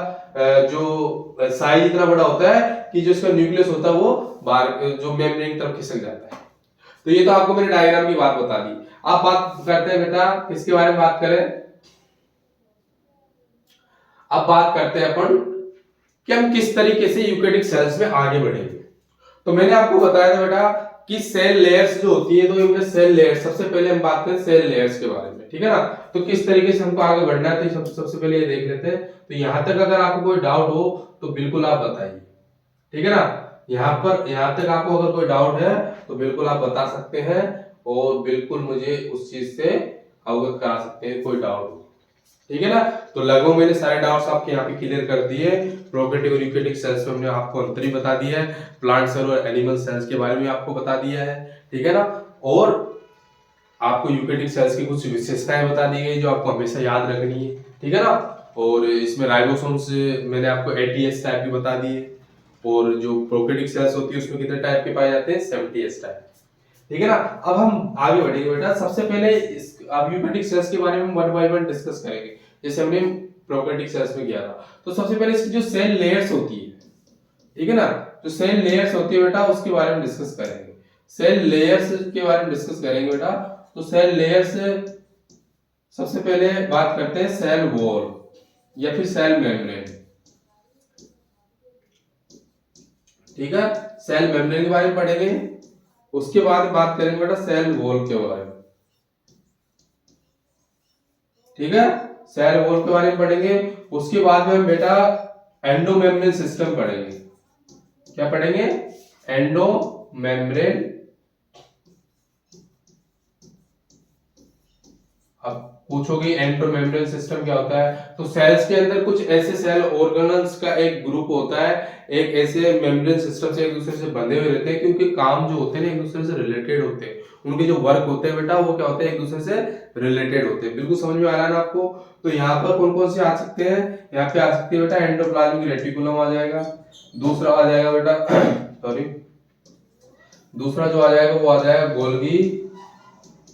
[SPEAKER 1] जो साइज इतना बड़ा होता है कि जो इसका न्यूक्लियस होता है वो बाहर जो मेम्ब्रेन की तरफ खिसक जाता है। तो ये तो आपको मैंने डायग्राम की बात बता दी। अब बात करते हैं बेटा किसके बारे में बात करें, अब बात करते हैं अपन कि हम किस तरीके से यूकेरियोटिक सेल्स में आगे बढ़ेंगे। तो मैंने आपको बताया था बेटा कि सेल लेयर्स जो होती है, तो इनके सेल लेयर्स, सबसे पहले हम बात करें सेल लेयर्स के बारे में, ठीक है ना। तो किस तरीके से हमको आगे बढ़ना है, तो सबसे पहले ये देख लेते हैं। तो यहां तक अगर आपको कोई डाउट हो तो बिल्कुल आप बताइए, ठीक है ना। यहां तक आपको अगर कोई डाउट है तो बिल्कुल आप बता सकते हैं और बिल्कुल मुझे उस चीज से अवगत करा सकते हैं, कोई डाउट हो, ठीक है ना। तो लगभग मैंने सारे डाउट्स आपके यहाँ पे क्लियर कर दिए। प्रोकैरियोटिक और यूकेरियोटिक सेल्स में हमने आपको अंतर ही बता दिया है, प्लांट सेल और एनिमल सेल्स के बारे में आपको बता दिया है, ठीक है ना। और आपको यूकेरियोटिक सेल्स की कुछ विशेषताएं बता दी गई जो आपको हमेशा याद रखनी है, ठीक है ना। और इसमें राइबोसोम्स मैंने आपको 80S टाइप की बता दिए, और जो प्रोकैरियोटिक सेल्स होती है उसमें कितने टाइप के पाए जाते हैं, 70S टाइप, ठीक है ना। अब हम आगे बढ़ेंगे बेटा। सबसे पहले अब यूकेरियोटिक सेल्स के बारे में वन बाय वन डिस्कस करेंगे, जैसे हमने प्रोकैरियोटिक सेल्स में किया था। तो सबसे पहले इसकी जो सेल लेयर्स होती है, ठीक है ना, जो सेल लेयर्स होती है बेटा उसके बारे में डिस्कस करेंगे। सेल लेयर्स के बारे में डिस्कस करेंगे बेटा। तो सेल लेयर्स, सबसे पहले बात करते हैं सेल वॉल या फिर सेल मेम्ब्रेन, ठीक है। सेल मेम्ब्रेन के बारे में पढ़ेंगे, उसके बाद बात करेंगे बेटा सेल वॉल के बारे में, ठीक है। सेल वॉल के बारे में पढ़ेंगे, उसके बाद में हम बेटा एंडो मेम्ब्रेन सिस्टम पढ़ेंगे। क्या पढ़ेंगे, एंडो मेम्ब्रेन। अब पूछोगे एंडो मेम्ब्रेन सिस्टम क्या होता है, तो सेल्स के अंदर कुछ ऐसे सेल ऑर्गेनल्स का एक ग्रुप होता है, एक ऐसे मेम्ब्रेन सिस्टम से एक दूसरे से बंधे हुए रहते हैं, क्योंकि काम जो होते हैं ना एक दूसरे से रिलेटेड होते हैं, उनके जो वर्क होते हैं बेटा वो क्या होते हैं, एक दूसरे से रिलेटेड होते हैं। बिल्कुल समझ में आ रहा है ना आपको। तो यहाँ पर कौन कौन से आ सकते हैं, यहाँ पे आ सकते हैं बेटा एंडोप्लाज्मिक रेटिकुलम आ जाएगा, दूसरा आ जाएगा बेटा सॉरी दूसरा जो आ जाएगा वो आ जाएगा गोल्गी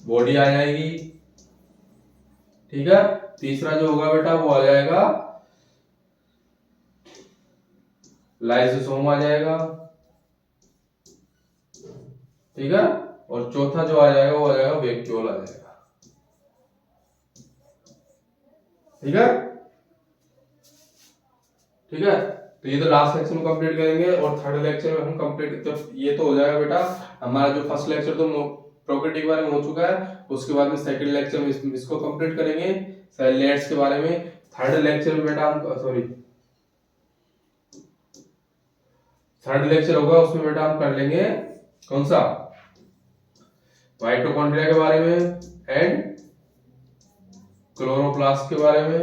[SPEAKER 1] बॉडी आ जाएगी, ठीक है। तीसरा जो होगा बेटा वो आ जाएगा लाइसोसोम आ जाएगा, ठीक है। और चौथा जो आ जाएगा वो आ जाएगा वैक्यूल आ जाएगा, ठीक है, ठीक है। तो ये तो लास्ट लेक्चर में कंप्लीट करेंगे, और थर्ड लेक्चर में हम कंप्लीट, तो ये तो हो जाएगा बेटा हमारा जो फर्स्ट लेक्चर तो प्रॉपर्टी के बारे में हो चुका है, उसके बाद में सेकंड लेक्चर में इसको कंप्लीट करेंगे सेल लेयर्स के बारे में। थर्ड लेक्चर में बेटा हम थर्ड लेक्चर होगा उसमें बेटा हम कर लेंगे कौन सा, माइटोकॉन्ड्रिया के बारे में एंड क्लोरोप्लास्ट के बारे में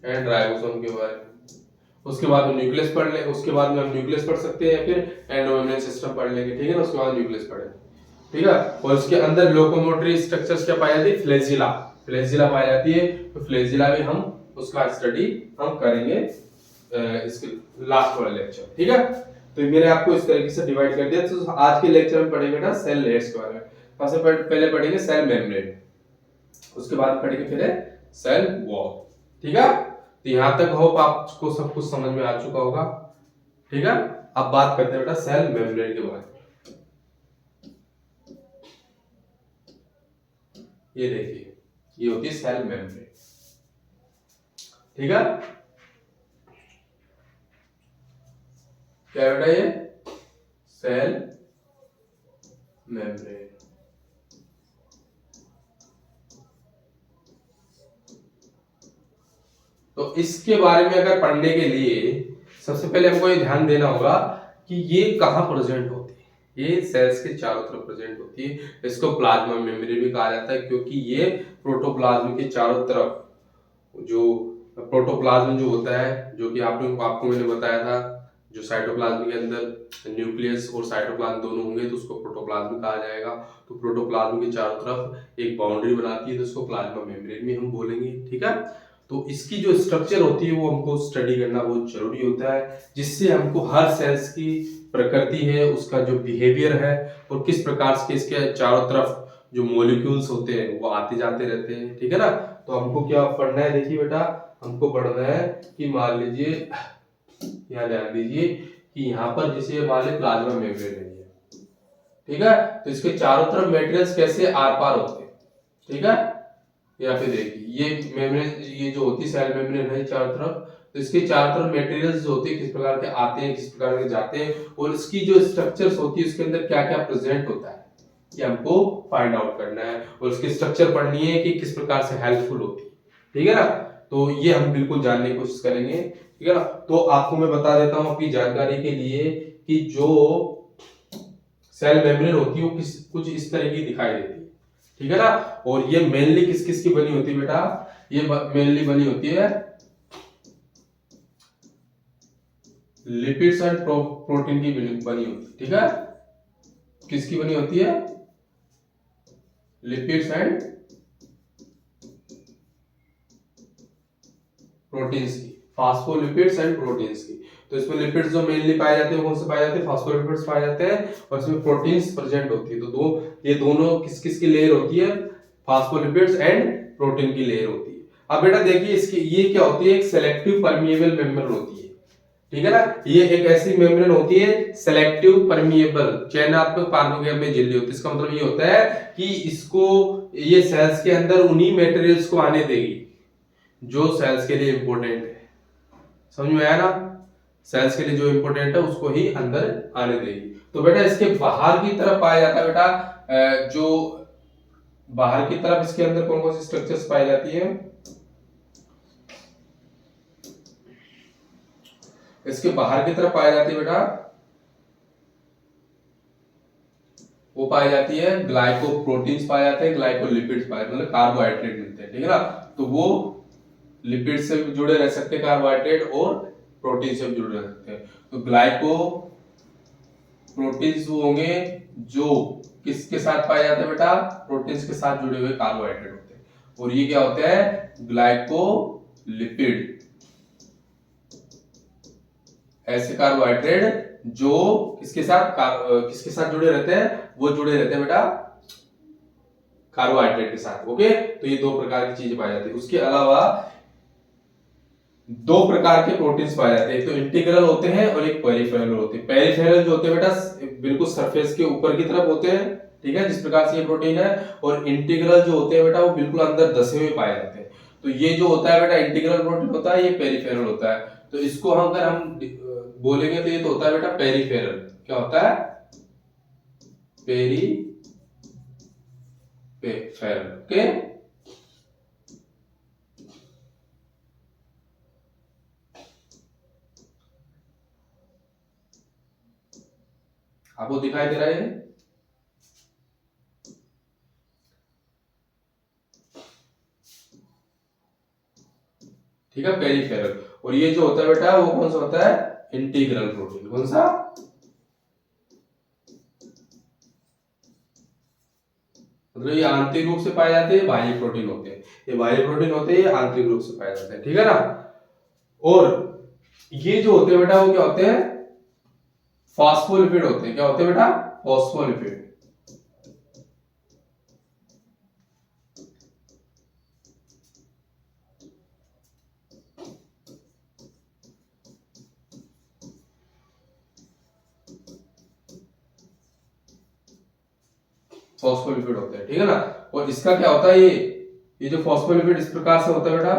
[SPEAKER 1] एंड राइबोसोम के बारे में। उसके बाद में न्यूक्लियस पढ़ ले, उसके बाद में हम न्यूक्लियस पढ़ सकते हैं या फिर एंडोमेम्ब्रेन सिस्टम पढ़ लेंगे, ठीक है ना। उसके बाद न्यूक्लियस पढ़ेंगे, ठीक है। और इसके अंदर लोकोमोटरी स्ट्रक्चर्स क्या पाई जाती है, फ्लैजिला, फ्लैजिला पाई जाती है। तो फ्लैजिला भी हम उसका स्टडी हम करेंगे इसके लास्ट वाले लेक्चर, ठीक है। तो मैंने आपको इस तरीके से डिवाइड कर दिया। तो आज के लेक्चर में पढ़ेंगे ना सेल लेयर्स के बारे में। सबसे पहले पढ़ेंगे सेल मेम्ब्रेन, उसके बाद पढ़ेंगे फिर सेल वॉल, ठीक है। तो यहां तक होप आपको सब कुछ समझ में आ चुका होगा, ठीक है। अब बात करते हैं बेटा सेल मेम्ब्रेन के बारे में। ये देखिए, ये होती है सेल मेम्ब्रेन, ठीक है। क्या बेटा ये सेल मेम्ब्रेन, तो इसके बारे में अगर पढ़ने के लिए सबसे पहले हमको ये ध्यान देना होगा कि ये कहाँ प्रेजेंट होती है। ये सेल्स के चारों तरफ प्रेजेंट होती है। इसको प्लाज्मा मेम्ब्रेन भी कहा जाता है, क्योंकि ये प्रोटोप्लाज्म के चारों तरफ जो प्रोटोप्लाज्म जो होता है, जो कि आपको मैंने बताया था, जो साइटोप्लाज्म के अंदर न्यूक्लियस और साइटोप्लाज्म दोनों होंगे तो उसको प्रोटोप्लाज्म कहा जाएगा। तो प्रोटोप्लाज्म के चारों तरफ एक बाउंड्री बनाती है, तो उसको प्लाज्मा मेम्ब्रेन भी हम बोलेंगे, ठीक है। तो इसकी जो स्ट्रक्चर होती है वो हमको स्टडी करना बहुत जरूरी होता है, जिससे हमको हर सेल्स की प्रकृति है, उसका जो बिहेवियर है, और किस प्रकार से इसके चारों तरफ जो मॉलिक्यूल्स होते हैं वो आते जाते रहते हैं, ठीक है ना। तो हमको क्या पढ़ना है, देखिए बेटा हमको पढ़ना है कि मान लीजिए, यहाँ ध्यान दीजिए कि यहाँ पर जैसे मान लीजिए प्लाज्मा मेम्ब्रेन है, ठीक है। तो इसके चारों तरफ मटेरियल्स कैसे आर पार होते हैं, ठीक है। यहाँ पे देखिए ये मेम्ब्रेन, ये जो होती है सेल मेम्ब्रेन है चारों तरफ, तो इसके चारों तरफ मटेरियल्स जो होते हैं किस प्रकार के आते हैं, किस प्रकार के जाते हैं, और इसकी जो स्ट्रक्चर्स होती है उसके अंदर क्या क्या प्रेजेंट होता है, ये हमको फाइंड आउट करना है। और उसकी स्ट्रक्चर पढ़नी है कि किस प्रकार से हेल्पफुल होती है, ठीक है ना। तो ये हम बिल्कुल जानने की कोशिश करेंगे, ठीक है ना। तो आपको मैं बता देता हूं अपनी जानकारी के लिए कि जो सेल मेम्ब्रेन होती है वो कुछ इस तरह की दिखाई देती है, ठीक है ना। और ये मेनली किस किस की बनी होती है बेटा, ये मेनली बनी होती है लिपिड्स एंड प्रोटीन की बनी होती है, ठीक है। किसकी बनी होती है, लिपिड्स एंड प्रोटीन्स की, फास्फोलिपिड्स एंड प्रोटीन्स की। तो इसमें लिपिड्स जो मेनली पाए जाते हैं कौन से पाए जाते हैं, फास्फोलिपिड्स पाए जाते हैं, और इसमें प्रोटीन्स प्रेजेंट होती है। तो ये दोनों किस किस की लेयर होती है, फास्फोलिपिड्स एंड प्रोटीन की लेयर होती है। अब बेटा देखिए इसकी ये क्या होती है, एक सेलेक्टिव परमिएबल मेम्ब्रेन होती है, ठीक है ना। ये एक ऐसी मेम्ब्रेन होती है सेलेक्टिव परमिएबल, चयनात्मक पारगम्य झिल्ली होती है। इसका मतलब ये होता है कि इसको ये सेल्स के अंदर उन्हीं मटेरियल्स को आने देगी जो सेल्स के लिए इंपॉर्टेंट है, समझ में आया ना। सेल्स के लिए जो इंपॉर्टेंट है उसको ही अंदर आने देगी। तो बेटा इसके बाहर की तरफ पाया जाता है बेटा, जो बाहर की तरफ इसके अंदर कौन कौन सी स्ट्रक्चर्स पाई जाती है, इसके बाहर की तरफ पाई जाती है बेटा, वो पाई जाती है ग्लाइकोप्रोटीन्स पाए जाते हैं, ग्लाइकोलिपिड्स पाए, मतलब कार्बोहाइड्रेट मिलते हैं, ठीक है ना। तो वो लिपिड से भी जुड़े रह सकते हैं कार्बोहाइड्रेट, और प्रोटीन से भी जुड़े रह सकते हैं। तो ग्लाइको प्रोटीन्स वो होंगे जो किसके साथ पाए जाते हैं बेटा, प्रोटीन्स के साथ जुड़े हुए कार्बोहाइड्रेट होते हैं। और ये क्या होते हैं, ग्लाइकोलिपिड, ऐसे कार्बोहाइड्रेट जो किसके साथ जुड़े रहते हैं, वो जुड़े रहते हैं बेटा कार्बोहाइड्रेट के साथ, ओके। तो ये दो प्रकार की चीजें पाई जाती है। उसके अलावा दो प्रकार के प्रोटीन्स पाए जाते हैं, एक तो इंटीग्रल होते हैं और एक पेरिफेरल होते हैं। पेरिफेरल जो होते हैं बेटा बिल्कुल सरफेस के ऊपर की तरफ होते हैं, ठीक है, जिस प्रकार से ये प्रोटीन है। और इंटीग्रल जो होते हैं बेटा वो बिल्कुल अंदर दसे हुए पाए जाते हैं। तो ये जो होता है बेटा इंटीग्रल प्रोटीन होता है, ये पेरिफेरल होता है। तो इसको अगर हम बोलेंगे तो ये तो होता है बेटा पेरिफेरल, क्या होता है, पेरिफेरल, ओके। आपको दिखाई दे रहा है, ठीक है, पेरिफेरल। और ये जो होता है बेटा वो कौन सा होता है, इंटीग्रल प्रोटीन। कौन सा, मतलब ये आंतरिक रूप से पाए जाते हैं, बाह्य प्रोटीन होते हैं। ये बाह्य प्रोटीन होते हैं, ये आंतरिक रूप से पाए जाते हैं, ठीक है ना। और ये जो होते हैं बेटा वो क्या होते हैं, फॉस्फोलिपिड होते हैं। क्या होते हैं बेटा, फॉस्फोलिपिड। फॉस्फोलिपिड होते हैं, ठीक है ना। और इसका क्या होता है, ये जो फॉस्फोलिपिड इस प्रकार से होता है बेटा,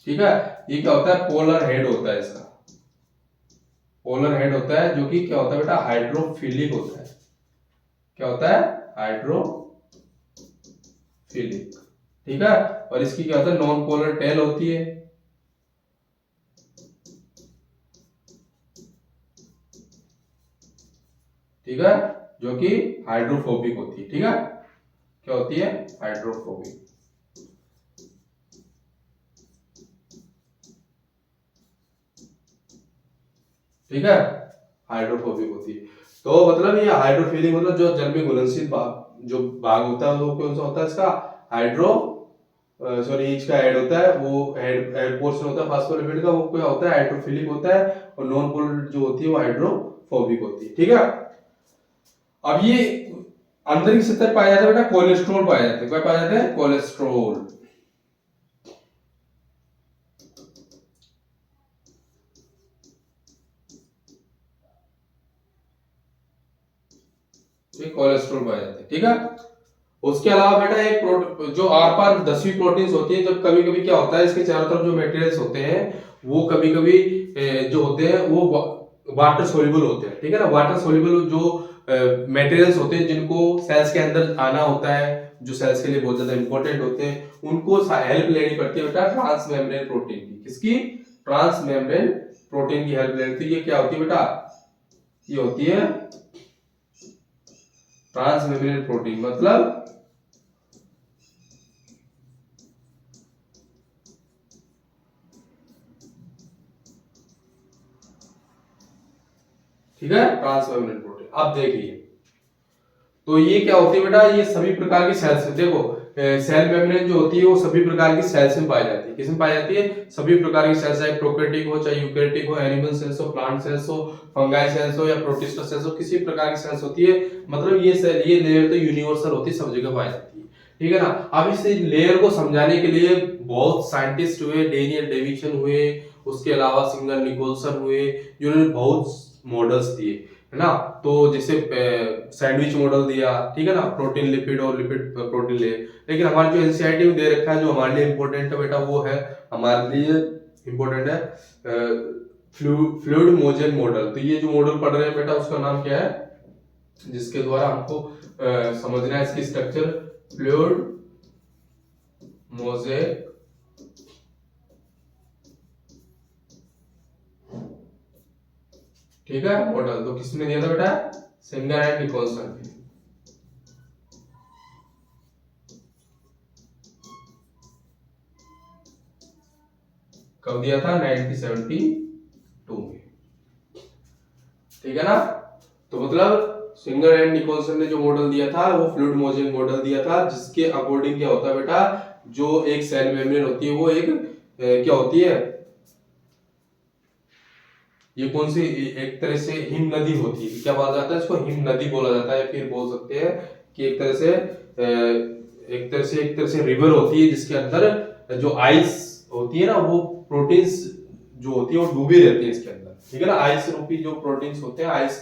[SPEAKER 1] ठीक है। ये क्या होता है, पोलर हेड होता है इसका, पोलर हेड होता है, जो कि क्या होता है बेटा हाइड्रोफिलिक होता है। क्या होता है, हाइड्रोफिलिक, ठीक है। और इसकी क्या होता है, नॉन पोलर टेल होती है, ठीक है, जो कि हाइड्रोफोबिक होती है, ठीक है। क्या होती है, हाइड्रोफोबिक, ठीक है, हाइड्रोफोबिक होती है। तो मतलब ये हाइड्रोफिलिक मतलब जो जल में घुलनशील जो भाग होता है वो कौन सा होता है इसका, हाइड्रो सॉरी इसका हेड होता है, वो हेड पोर्शन होता है फास्फोलिपिड का, वो क्या होता है, हाइड्रोफिलिक होता है। और नॉन पोलर जो होती है वो हाइड्रोफोबिक होती है, ठीक है। अब ये अंदर की सतह पाया जाता है बेटा कोलेस्ट्रॉल पाया जाता है। क्या पाया जाता है, कोलेस्ट्रॉल। कोलेस्ट्रॉल पाया जाता है, ठीक है। उसके अलावा बेटा जो आर पार 10वीं प्रोटीन्स होती है, जब कभी कभी क्या होता है इसके चारों तरफ जो मटेरियल्स होते हैं वो कभी कभी जो होते हैं वो वाटर सोल्यूबल होते हैं, ठीक है ना। वाटर सोल्यूबल जो मटेरियल्स होते हैं जिनको सेल्स के अंदर आना होता है, जो सेल्स के लिए बहुत ज्यादा इंपॉर्टेंट होते हैं, उनको हेल्प लेनी पड़ती है बेटा ट्रांसमेम्ब्रेन प्रोटीन की। किसकी? ट्रांसमेम्ब्रेन प्रोटीन की हेल्प लेनी होती है। ये क्या होती है बेटा? ये होती है ट्रांसमेम्ब्रेन प्रोटीन। मतलब ठीक है, ट्रांसमेम्ब्रेन प्रोटीन। अब देखिए तो ये क्या होती है बेटा, ये सभी प्रकार की सेल्स, देखो सेल मेम्ब्रेन जो होती है वो सभी प्रकार की सेल्स में पाई जाती है। किसमें पाई जाती है? सभी प्रकार की सेल्स, चाहे प्रोकैरियोटिक हो, चाहे यूकैरियोटिक हो, एनिमल सेल्स हो, प्लांट सेल्स हो, फंगाई सेल्स हो या प्रोटिस्टा सेल्स हो, किसी प्रकार की सेल्स होती है। मतलब ये सेल, ये लेयर तो यूनिवर्सल होती है, सब जगह पाई जाती है, ठीक है ना। अब इस लेयर को समझाने के लिए बहुत साइंटिस्ट हुए, डेनियल डेविसन हुए, उसके अलावा सिंगल निकोलसन हुए, जिन्होंने बहुत मॉडल्स दिए, है ना। तो जैसे सैंडविच मॉडल दिया, ठीक है ना, प्रोटीन लिपिड और लिपिड प्रोटीन ले। लेकिन हमारे जो एनसीईआरटी में दे रखा है, जो हमारे लिए इंपॉर्टेंट है बेटा, वो है हमारे लिए इंपॉर्टेंट है फ्लूइड मोजेन मॉडल। तो ये जो मॉडल पढ़ रहे हैं बेटा, उसका नाम क्या है, जिसके द्वारा हमको समझना है इसकी स्ट्रक्चर, फ्लूइड मोजेक ठीक है मॉडल। तो किसने दिया था बेटा? सिंगर एंड निकोलसन ने। कब दिया था? 1972 में, ठीक है ना। तो मतलब सिंगर एंड निकोलसन ने जो मॉडल दिया था वो फ्लूइड मोजेक मॉडल दिया था, जिसके अकॉर्डिंग क्या होता है बेटा, जो एक सेल मेम्ब्रेन होती है वो एक क्या होती है, ये कौन सी, एक तरह से हिम नदी होती है। क्या बोला जाता है इसको? हिम नदी बोला जाता है। फिर बोल सकते हैं कि एक तरह से रिवर होती है, जिसके अंदर जो आइस होती है ना, वो प्रोटीन्स जो होती है वो डूबी रहती है इसके अंदर, ठीक है ना। आइस रूपी जो प्रोटीन्स होते हैं, आइस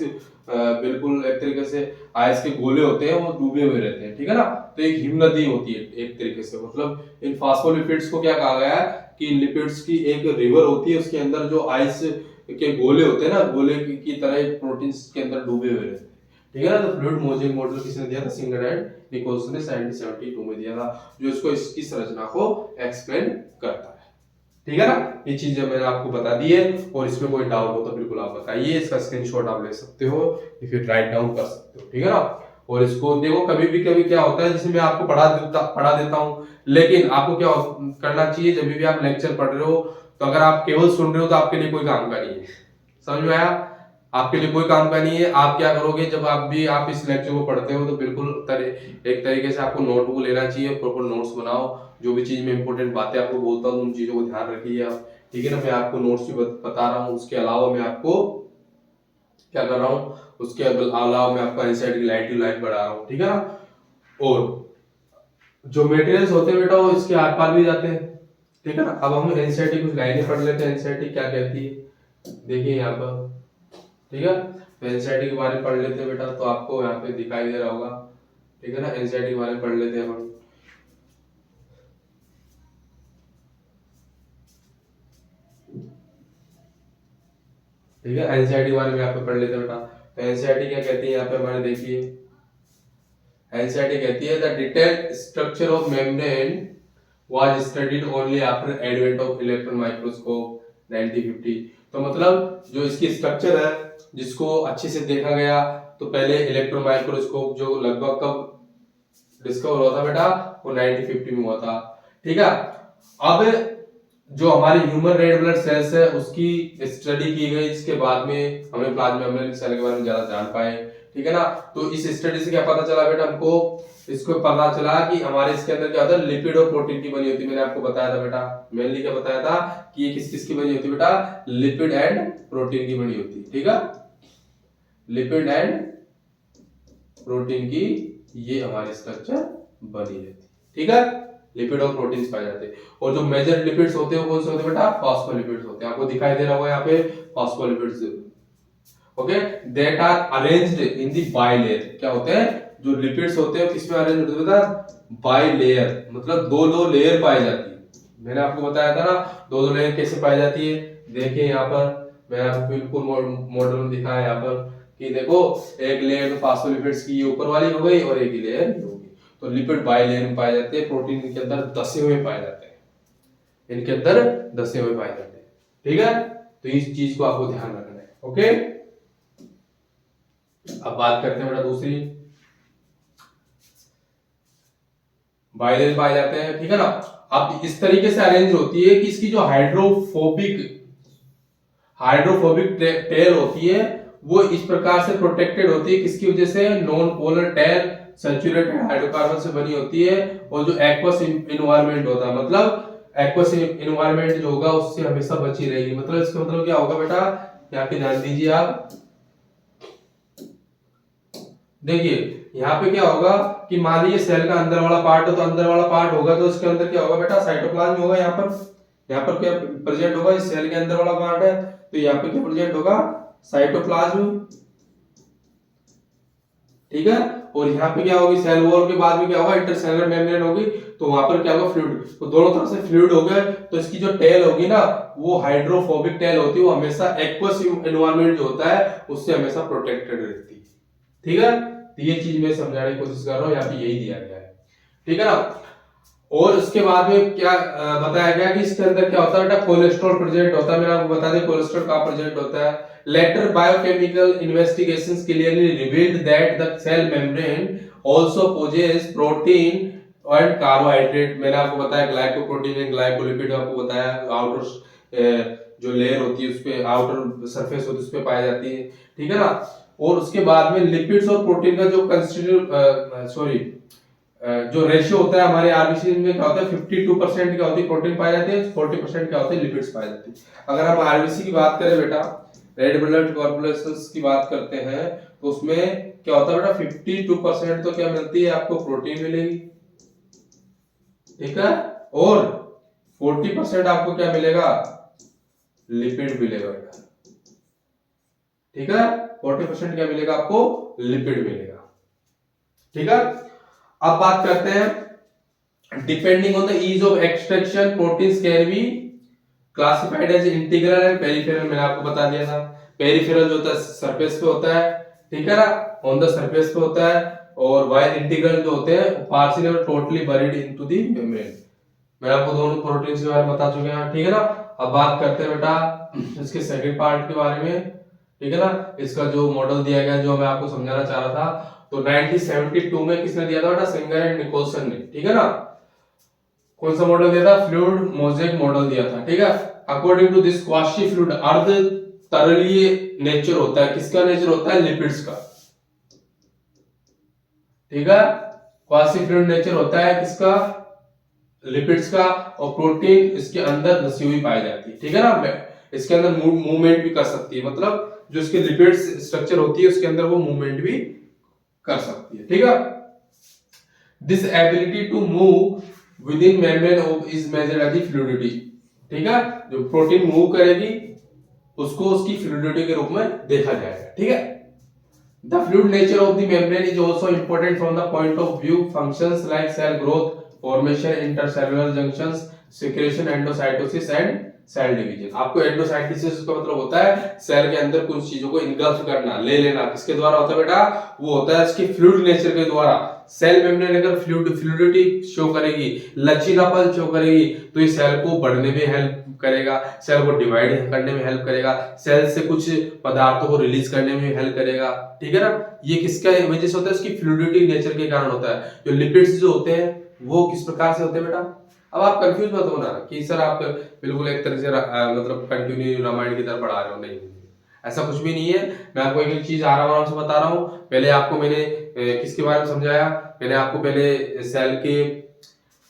[SPEAKER 1] बिल्कुल एक तरीके से आइस के गोले होते हैं, वो डूबे हुए रहते हैं, ठीक है ना। तो एक हिम नदी होती है एक तरीके से। मतलब इन फास्फोलिपिड्स को क्या कहा गया है कि लिपिड्स की एक रिवर होती है, उसके अंदर जो आइस के गोले होते हैं ना, गोले की तरह प्रोटीन्स के अंदर डूबे हुए रहते हैं, ठीक है ना। तो फ्लूइड मोजेक मॉडल किसने दिया था? सिंगर एंड निकोलसन ने 1972 में दिया था, जो इसको इसकी संरचना को एक्सप्लेन करता है, ठीक है ना। ये चीजें मैंने आपको बता दी है, और इसमें कोई डाउट हो तो बिल्कुल आप बताइए। इसका स्क्रीनशॉट आप ले सकते हो या फिर राइट डाउन कर सकते हो, ठीक है ना। और इसको देखो, कभी क्या होता है, जैसे मैं आपको पढ़ा देता हूँ, लेकिन आपको क्या करना चाहिए, जब भी आप लेक्चर पढ़ रहे हो, तो अगर आप केवल सुन रहे हो तो आपके लिए कोई काम का नहीं है। समझ में आया? आपके लिए कोई काम का नहीं है। आप क्या करोगे, जब आप इस लेक्चर को पढ़ते हो, तो बिल्कुल एक तरीके से आपको नोटबुक लेना चाहिए, प्रॉपर नोट्स बनाओ। जो भी चीज में इंपॉर्टेंट बातें आपको बोलता हूँ, उन चीजों को ध्यान रखिए आप, ठीक है ना। मैं आपको नोट्स भी बता रहा हूँ, उसके अलावा मैं आपको क्या कर रहा हूँ, उसके अलावा मैं आपका एनसीईआरटी की लाइन टू लाइन बढ़ा रहा हूँ, ठीक है ना। और जो मटेरियल्स होते हैं बेटा, वो इसके आर पार भी जाते हैं, ठीक है ना। अब हम एनसीईआरटी कुछ लाइनें पढ़ लेते हैं, एनसीईआरटी क्या कहती है, देखिए यहाँ पर, ठीक है। तो एनसीईआरटी के बारे में पढ़ लेते हैं बेटा, तो आपको यहाँ पे दिखाई दे रहा होगा, ठीक है ना। एनसीईआरटी के बारे में पढ़ लेते हैं हम, ठीक है। एनसीईआरटी के बारे में यहाँ पे पढ़ लेते हैं बेटा। तो एनसीईआरटी क्या कहती है यहाँ पे हमारे, देखिए एनसीईआरटी कहती है the detailed structure of membrane was studied only after advent of electron microscope 1950। तो मतलब जो इसकी स्ट्रक्चर है, जिसको अच्छे से देखा गया, तो पहले इलेक्ट्रॉन माइक्रोस्कोप जो लगभग कब डिस्कवर हुआ था बेटा, वो 1950 में हुआ था, ठीक है। अब जो हमारे ह्यूमन रेड ब्लड सेल्स है, उसकी स्टडी की गई, इसके बाद में हमें प्लाज्मा मेम्ब्रेन सेल के बारे में ज्यादा जान पाए, ठीक है ना। तो इस स्टडी से क्या पता चला बेटा हमको, इसको पता चला कि हमारे इसके अंदर क्या होता है, लिपिड और प्रोटीन की बनी होती है। मैंने आपको बताया था बेटा, मेनली क्या बताया था कि ये किस किस की बनी होती है बेटा, लिपिड एंड प्रोटीन की बनी होती है, ठीक है। लिपिड एंड प्रोटीन की ये हमारी स्ट्रक्चर बनी रहती है, ठीक है। लिपिड और प्रोटीन्स पाए जाते हैं, और जो मेजर लिपिड्स होते हैं वो कौन से होते हैं बेटा, फॉस्फोलिपिड्स होते हैं। आपको दिखाई दे रहा होगा यहाँ पे phospholipids, okay, that are arranged in the bilayer. क्या होते हैं? जो लिपिड्स होते हैं किसमें अरेंज होते हैं, बाय लेयर, मतलब दो दो लेयर पाई जाती है। मैंने आपको बताया था ना दो दो लेयर कैसे पाई जाती है। देखिए यहाँ पर मैंने आपको बिल्कुल मॉडल में दिखाया यहाँ पर कि देखो एक लेयर तो फास्फोलिपिड्स की ऊपर वाली हो गई और एक ही लेयर होगी। तो लिपिड बाय लेयर में पाए जाते हैं, प्रोटीन के अंदर दसे हुए पाए जाते हैं, इनके अंदर दसे हुए पाए जाते हैं। ठीक है, तो इस चीज को आपको ध्यान रखना है। ओके, अब बात करते हैं बेटा दूसरी, बायलेयर पाए जाते हैं। ठीक है ना, अब इस तरीके से अरेंज होती है कि इसकी जो हाइड्रोफोबिक टेल होती है वो इस प्रकार से प्रोटेक्टेड होती है, किसकी वजह से, non polar tail saturated hydrocarbon से बनी होती है। और जो एक्वस इन्वायरमेंट होता है, मतलब एक्वस इन्वायरमेंट जो होगा उससे हमेशा बची रहेगी। मतलब इसका मतलब क्या होगा बेटा, यहाँ पे ध्यान दीजिए आप। देखिए यहाँ पे क्या होगा कि मान लीजिए सेल का अंदर वाला पार्ट है, तो अंदर वाला पार्ट होगा तो इसके अंदर क्या होगा बेटा, साइटोप्लाज्म होगा। यहाँ पर क्या प्रेजेंट होगा, इस सेल के अंदर वाला पार्ट है तो यहाँ पे क्या प्रेजेंट होगा, साइटोप्लाज्म। ठीक है, और यहाँ पे क्या होगी, सेल वॉल के बाद में क्या होगा, इंटरसेलुलर मेम्ब्रेन होगी, तो वहां पर क्या होगा, फ्लूइड। तो दोनों तरफ से फ्लूइड हो गया, तो इसकी जो टेल होगी ना वो हाइड्रोफोबिक टेल होती है, वो हमेशा एक्वस एनवायरनमेंट जो होता है उससे हमेशा प्रोटेक्टेड रहती है। ठीक है, तो ये चीज मैं समझाने की कोशिश कर रहा हूँ, यहाँ पे यही दिया गया है। ठीक है ना, और उसके बाद में क्या बताया गया कि इसके अंदर क्या होता है बेटा, कोलेस्ट्रॉल प्रेजेंट होता है। मैंने आपको बता दिया कोलेस्ट्रॉल कहाँ प्रेजेंट होता है। Later biochemical investigations clearly revealed that the cell membrane also possesses protein and carbohydrate। मैंने आपको बताया ग्लाइकोप्रोटीन एंड ग्लाइकोलिपिड, आपको बताया आउटर जो लेयर होती है उस पे, आउटर सरफेस होती है उस पे पाई जाती है। ठीक है ना, और उसके बाद में लिपिड्स और प्रोटीन का जो जो रेशियो होता है हमारे आरबीसी में क्या होता है, 52% क्या होती है प्रोटीन पाई जाती है, 40% क्या होती है लिपिड्स पाई जाती है। अगर हम आरबीसी की बात करें बेटा, रेड ब्लड कॉर्पुलेशंस की बात करते हैं, तो उसमें क्या होता है बेटा, 52% तो क्या मिलती है आपको, प्रोटीन मिलेगी। ठीक है, और 40% आपको क्या मिलेगा, लिपिड मिलेगा बेटा। ठीक है, 40% क्या मिलेगा आपको, लिपिड मिलेगा। ठीक है, अब बात करते हैं depending on the ease of extraction proteins can be classified as integral and peripheral. मैंने आपको बता दिया था, पेरिफेरल जो होता है सरफेस पे होता है, ठीक है ना, ऑन द सरफेस पे होता है, और वाइल इंटीग्रल जो होते हैं पार्शियली और totally buried into the membrane. मैं आपको दोनों प्रोटीन्स के बारे में बता चुके हैं। ठीक है ना, अब बात करते हैं बेटा इसके सेकंड पार्ट के बारे में। ठीक है ना, इसका जो मॉडल दिया गया जो मैं आपको समझाना चाह रहा था, तो 1972 में किसने दिया था बेटा, सिंगर एंड निकोलसन ने। ठीक है ना, कौन सा मॉडल दिया था, फ्लूइड मोज़ेक मॉडल दिया था। ठीक है, according to this quasi fluid अर्ध तरलीय नेचर होता है, किसका नेचर होता है, लिपिड्स का। ठीक है, क्वासी फ्लूइड नेचर होता है किसका, लिपिड्स का, और प्रोटीन इसके अंदर धसी हुई पाई जाती है। ठीक है ना, इसके अंदर मूवमेंट भी कर सकती है, मतलब जो इसके लिपिड्स स्ट्रक्चर होती है उसके अंदर वो मूवमेंट भी कर सकती है। ठीक है, this ability to move within membrane of is measured as fluidity. ठीक है, जो प्रोटीन मूव करेगी उसको उसकी फ्लूइडिटी के रूप में देखा जाएगा। ठीक है, the fluid nature of the membrane is also important from the point of view functions like cell growth, formation, intercellular junctions, secretion, endocytosis and cell division. आपको एंडोसाइटोसिस का मतलब होता है सेल के अंदर कुछ चीजों को इनगल्फ करना, ले लेना। किसके द्वारा होता है बेटा, वो होता है इसके फ्लूइड नेचर के द्वारा। सेल मेम्ब्रेन अगर फ्लूइडिटी शो करेगी, लचीलापन शो करेगी, तो ये सेल को बढ़ने में हेल्प करेगा, सेल को डिवाइड करने में हेल्प करेगा, सेल से कुछ पदार्थों को रिलीज करने में हेल्प करेगा। ठीक है ना, ये किसका वजह से होता है, इसकी फ्लूइडिटी नेचर के कारण होता है। जो लिपिड्स जो होते हैं वो किस प्रकार से होते हैं बेटा, अब आप कंफ्यूज मत होना कि सर आप बिल्कुल एक तरह से मतलब कंटिन्यू रामायण की तरह पढ़ा रहे हो, नहीं, ऐसा कुछ भी नहीं है। मैं आपको एक चीज आराम से बता रहा हूँ। पहले आपको मैंने किसके बारे में समझाया, मैंने आपको पहले सेल के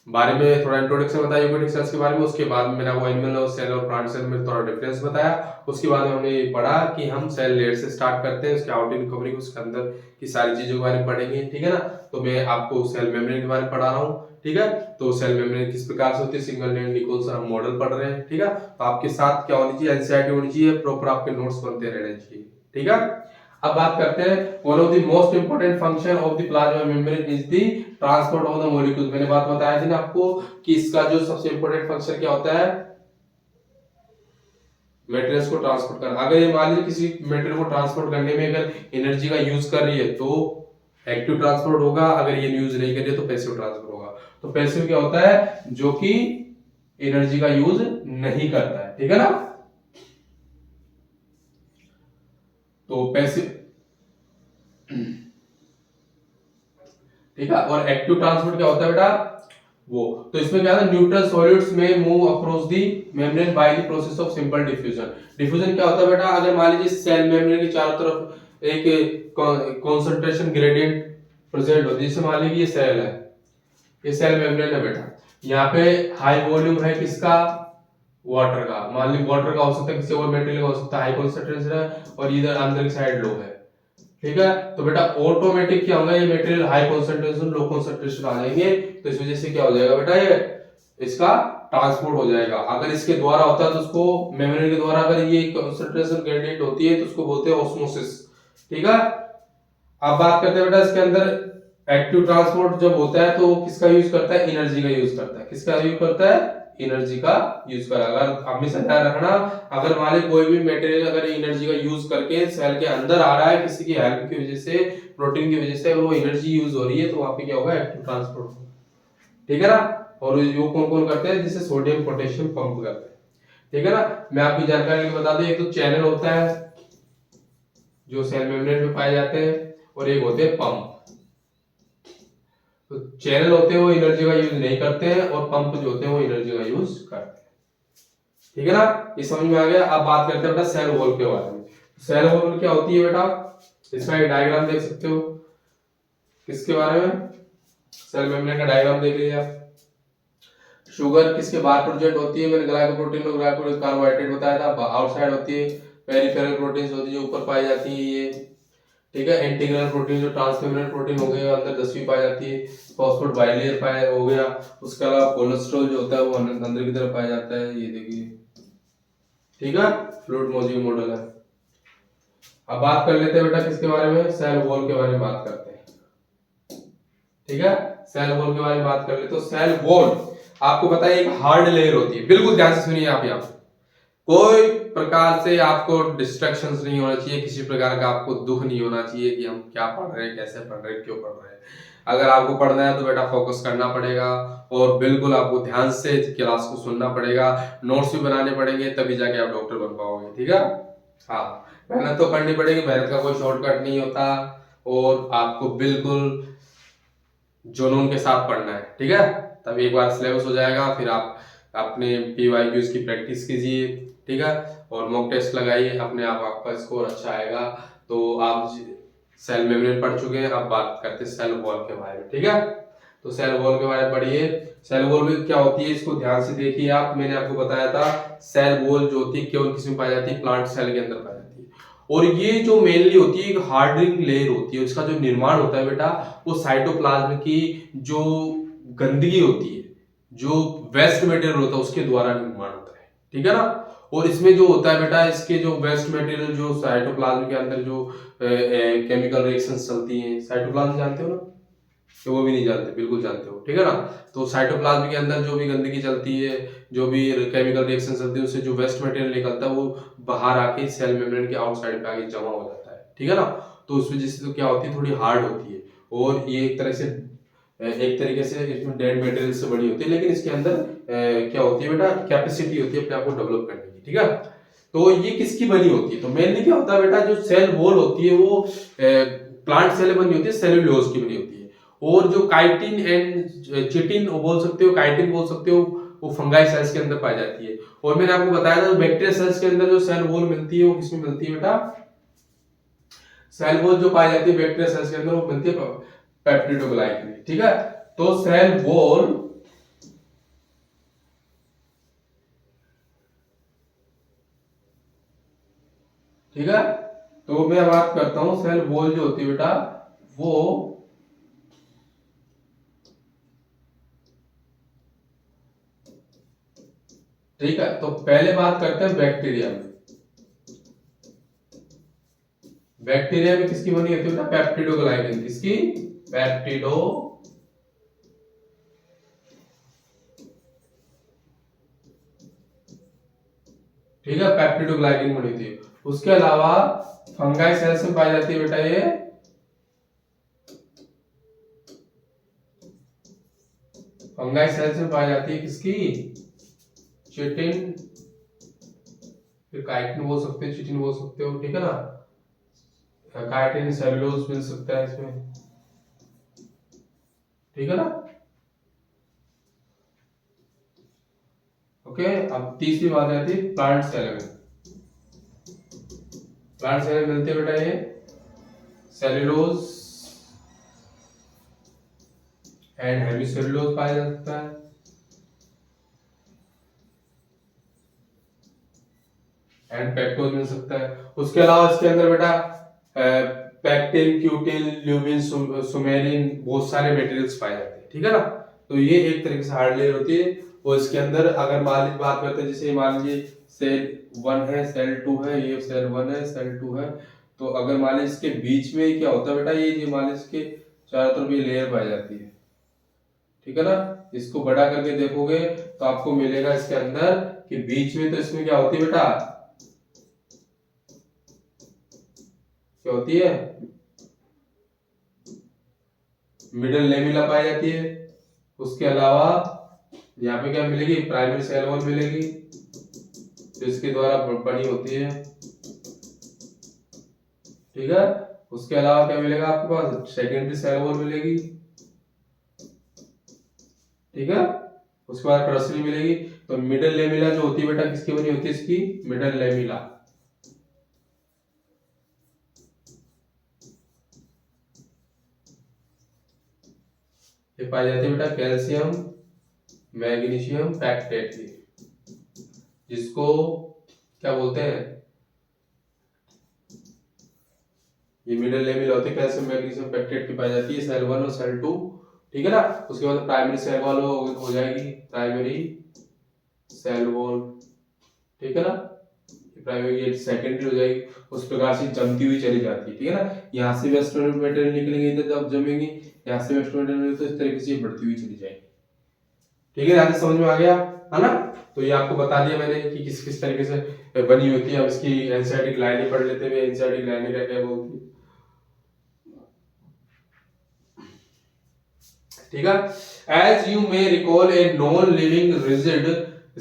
[SPEAKER 1] बारे में थोड़ा इंट्रोडक्शन बताया, यूकेरियोटिक सेल्स के बारे में, उसके बाद में मैंने आपको एनिमल और सेल और प्लांट सेल में थोड़ा डिफरेंस बताया, उसके बाद में हमने पढ़ा कि हम सेल लेयर से स्टार्ट करते हैं, उसके आउटिंग कवरिंग, उसके अंदर की सारी चीजों के बारे में पढ़ेंगे। ठीक है ना, तो मैं आपको सेल मेम्ब्रेन के बारे में पढ़ा रहा हूँ। ठीक है, तो सेल मेम्ब्रेन किस प्रकार से होती है, सिंगल एंड निकोलसन हम मॉडल पढ़ रहे हैं। ठीक है, तो आपके साथ क्या होनी चाहिए, एनसीईआरटी होनी चाहिए, प्रॉपर आपके नोट्स बनते रहने चाहिए। ठीक है, अब बात करते हैं, one of the most important function of the plasma membrane is the transport of the molecules. मैंने बात बताया थी ना आपको कि इसका जो सबसे इंपोर्टेंट फंक्शन क्या होता है, मटेरियल्स को ट्रांसपोर्ट करना। अगर ये मान लीजिए किसी मटेरियल को ट्रांसपोर्ट करने में अगर एनर्जी का यूज कर रही है तो एक्टिव ट्रांसपोर्ट होगा, अगर ये यूज नहीं कर रही है तो पैसिव ट्रांसपोर्ट होगा। तो पैसिव क्या होता है, जो कि एनर्जी का यूज नहीं करता है, ठीक है ना। तो पैसिव, ठीक है। और एक्टिव ट्रांसपोर्ट क्या होता है बेटा, वो तो इसमें क्या है, न्यूट्रल सॉलिड्स में move across the membrane by the process of simple diffusion. Diffusion क्या होता है बेटा, अगर मान लीजिए सेल मेम्ब्रेन के चारों तरफ एक कंसंट्रेशन ग्रेडियंट प्रेजेंट होती है, जैसे मान लीजिए ये सेल है, ये सेल मेम्ब्रेन है बेटा, यहाँ पे हाई वॉल्यूम है किसका, वाटर का। मान लीजिए वाटर का हो सकता है, किसी और मटेरियल का हो सकता है, हाई कंसंट्रेशन है और इधर अंदर की साइड लो है, ठीक है। तो बेटा ऑटोमेटिक क्या होगा, ये material high concentration low concentration आ जाएंगे, तो इस वजह से क्या हो जाएगा बेटा, ये इसका ट्रांसपोर्ट हो जाएगा। अगर इसके द्वारा होता है तो उसको, मेम्ब्रेन के द्वारा अगर ये कंसंट्रेशन ग्रेडियंट होती है तो उसको बोलते हैं ऑस्मोसिस, ठीक है। अब बात करते हैं बेटा इसके अंदर एक्टिव ट्रांसपोर्ट जब होता है तो वो किसका यूज करता है, एनर्जी का यूज करता है। किसका यूज करता है, एनर्जी का यूज करा। अगर हमेशा ध्यान रखना, अगर मान ली कोई भी मटेरियल अगर एनर्जी का यूज करके सेल के अंदर आ रहा है किसी की हेल्प की वजह से, प्रोटीन की वजह से, अगर वो एनर्जी यूज हो रही है तो वहां पे क्या होगा, एक्टिव ट्रांसपोर्ट होगा, ठीक है ना। और वो कौन कौन करते हैं, जिसे सोडियम पोटेशियम पंप करते हैं, ठीक है ना। मैं आपकी जानकारी के लिए बता दूं, एक तो चैनल होता है जो सेल मेम्ब्रेन में पाए जाते हैं, और एक होते हैं पंप। तो चैनल होते हैं वो एनर्जी का यूज नहीं करते हैं, और पंप जो होते हैं वो एनर्जी का यूज करते हैं, ठीक है ना। ये समझ में आ गया। अब बात करते हैं बेटा सेल वॉल के बारे में। सेल वॉल क्या होती है बेटा, इसका एक डायग्राम देख सकते हो, किसके बारे में, सेल मेम्ब्रेन का डायग्राम देख लीजिए आप। शुगर किसके बाहर प्रेजेंट होती है, मैंने ग्लाइकोप्रोटीन और ग्लाइकोप्रोटीन कार्बोहाइड्रेट बताया था, आउटसाइड होती है। पेरिफेरल प्रोटीन्स होती है जो ऊपर पाई जाती है ये, ठीक है। इंटीग्रल प्रोटीन जो ट्रांसमेम्ब्रेन प्रोटीन हो गया अंदर 10वीं पाई जाती है। फॉस्फेट बाइलेयर पाया हो गया। उसके अलावा कोलेस्ट्रॉल जो होता है वो अंदर की तरफ पाया जाता है, ये देखिए, ठीक है। फ्लूइड मोजिक मॉडल है। अब बात कर लेते हैं बेटा किसके बारे में, सेल वॉल के बारे में बात करते हैं, ठीक है। सेल वॉल के बारे में बात कर ले तो सेल वॉल आपको पता है एक हार्ड लेयर होती है। बिल्कुल ध्यान से सुनिए आप, यहाँ कोई प्रकार से आपको डिस्ट्रैक्शंस नहीं होना चाहिए, किसी प्रकार का आपको दुख नहीं होना चाहिए कि हम क्या पढ़ रहे हैं, कैसे पढ़ रहे हैं, क्यों पढ़ रहे हैं। अगर आपको पढ़ना है तो बेटा फोकस करना पड़ेगा, और बिल्कुल आपको ध्यान से क्लास को सुनना पड़ेगा, नोट्स भी बनाने पड़ेंगे, तभी जाके आप डॉक्टर बन पाओगे, ठीक है। हाँ, मेहनत तो करनी पड़ेगी, मेहनत का कोई शॉर्टकट नहीं होता, और आपको बिल्कुल जुनून के साथ पढ़ना है, ठीक है। तब एक बार सिलेबस हो जाएगा, फिर आप अपने पीवाईक्यूज की प्रैक्टिस कीजिए, ठीक है, और मॉक टेस्ट लगाइए, अपने आप आपका स्कोर अच्छा आएगा। तो आप सेल मेम्ब्रेन पढ़ चुके हैं, अब बात करते हैं सेल वॉल के बारे में, ठीक है। तो सेल वॉल के बारे में पढ़िए। सेल वॉल में क्या होती है, इसको ध्यान से देखिए आप। मैंने आपको बताया था सेल वॉल जो होती है केवल किसी में पाई जाती है, प्लांट सेल के अंदर पाई जाती है। और ये जो मेनली होती है एक हार्डनिंग लेयर होती है, इसका जो निर्माण होता है बेटा वो साइटोप्लाज्म की जो गंदगी होती है, जो वेस्ट मटेरियल होता है उसके द्वारा निर्माण होता है, ठीक है ना। और इसमें जो होता है बेटा, इसके जो वेस्ट मटेरियल जो साइटोप्लाज्म के अंदर जो केमिकल रिएक्शंस चलती हैं, साइटोप्लाज्म जानते हो ना, तो वो भी नहीं जानते, बिल्कुल जानते हो, ठीक है ना। तो साइटोप्लाज्म के अंदर जो भी गंदगी चलती है, जो भी केमिकल रिएक्शन चलती है, उससे जो वेस्ट मटेरियल निकलता है वो बाहर आके सेल मेम्ब्रेन के आउटसाइड पे आके जमा हो जाता है, ठीक है ना। तो उस वजह से तो क्या होती है, थोड़ी हार्ड होती है, और ये एक तरीके से इसमें डेड मटेरियल से बड़ी होती है, लेकिन इसके अंदर क्या होती है बेटा, कैपेसिटी होती है अपने आप को डेवलप करने की, ठीक है। तो ये किसकी बनी होती है, तो मेनली क्या होता है बेटा, जो सेल वॉल होती है वो प्लांट सेल बनी होती है, सेलुलोज की बनी होती है। और जो काइटिन एंड चिटिन बोल सकते हो, काइटिन बोल सकते हो, वो फंगाई सेल्स के अंदर पाई जाती है। और मैंने आपको बताया था बैक्टीरिया सेल्स के अंदर जो सेल वॉल मिलती है वो किसमें मिलती है बेटा, सेल वॉल जो पाई जाती है बैक्टीरिया सेल्स के अंदर वो मिलती है पेप्टिडोग्लाइकन, ठीक है। तो सेल वॉल, ठीक है, तो मैं बात करता हूं सेल वॉल जो होती है बेटा वो, ठीक है। तो पहले बात करते हैं बैक्टीरिया में। बैक्टीरिया में किसकी बनी होती है बेटा, पेप्टिडोग्लाइकन, किसकी, पेप्टिडो, ठीक है, पेप्टिडोग्लाइकन बनी होती है। उसके अलावा फंगाई सेल्स में पाई जाती है बेटा ये फंगाई सेल्स में पाई जाती है किसकी, चिटिन, फिर काइटिन बोल सकते हो, चिटिन बोल सकते हो, ठीक है ना, काइटिन सेलुलोज मिल सकता है इसमें, ठीक है ना। ओके, अब तीसरी बात आती है प्लांट सेल में। प्लांट सेल में मिलते हैं बेटा ये सेलुलोज एंड हेमिसेलुलोज पाया जाता है, एंड पेक्टोज मिल सकता है। उसके अलावा इसके अंदर बेटा पैक्टिन, क्यूटिन, ल्यूबिन, सुमेरिन, बहुत सारे मटेरियल्स पाए जाते हैं, ठीक है ना। तो ये एक तरीके से हार्ड लेयर होती है। और इसके अंदर अगर मान लीजिए बात करते हैं, जैसे मान लीजिए सेल 1 है, सेल 2 है, ये सेल 1 है, सेल 2 है, तो अगर मान लीजिए इसके बीच में क्या होता है बेटा, ये मान लीजिए इसके चारों तरफ ये लेयर पाई जाती है, ठीक है ना। इसको बड़ा करके देखोगे तो आपको मिलेगा इसके अंदर कि बीच में, तो इसमें क्या होती है बेटा, क्या होती है, मिडल लेमिला पाई जाती है। उसके अलावा यहाँ पे क्या मिलेगी, प्राइमरी सेल वॉल मिलेगी जो इसके द्वारा बनी होती है, ठीक है। उसके अलावा क्या मिलेगा आपके पास, सेकेंडरी सेल वॉल मिलेगी, ठीक है। उसके बाद टर्सरी मिलेगी। तो मिडल लेमिला जो होती है बेटा किसकी बनी होती है, इसकी मिडल लेमिला, ये पाई जाती है बेटा कैल्शियम मैग्नीशियम पैक्टेट की, जिसको क्या बोलते हैं, ये मिडल लेमिला होती है, कैल्शियम मैग्नीशियम पैक्टेट की पाई जाती है सेल 1 और सेल 2, ठीक है ना। उसके बाद प्राइमरी सेल वॉल हो जाएगी, प्राइमरी सेल वॉल, ठीक है ना, प्राइमरी ये सेकेंडरी हो जाएगी। उस प्रकार से जमती हुई चली जाती है, ठीक है ना। यहाँ से वेस्टर्न मटेरियल निकलेंगे, इधर जब जमेंगे, यहाँ से वेस्टर्न मटेरियल, तो इस तरीके से ये बढ़ती हुई चली जाएगी, ठीक है। यहाँ से समझ में आ गया है ना। तो ये आपको बता दिया मैंने कि किस किस तरीके से बनी होती है। अब इसकी एनसीईआरटी लाइनें पढ़ लेते हैं, एनसीईआरटी लाइनें क्या क्या बोलती है, ठीक है। As you may recall a non living rigid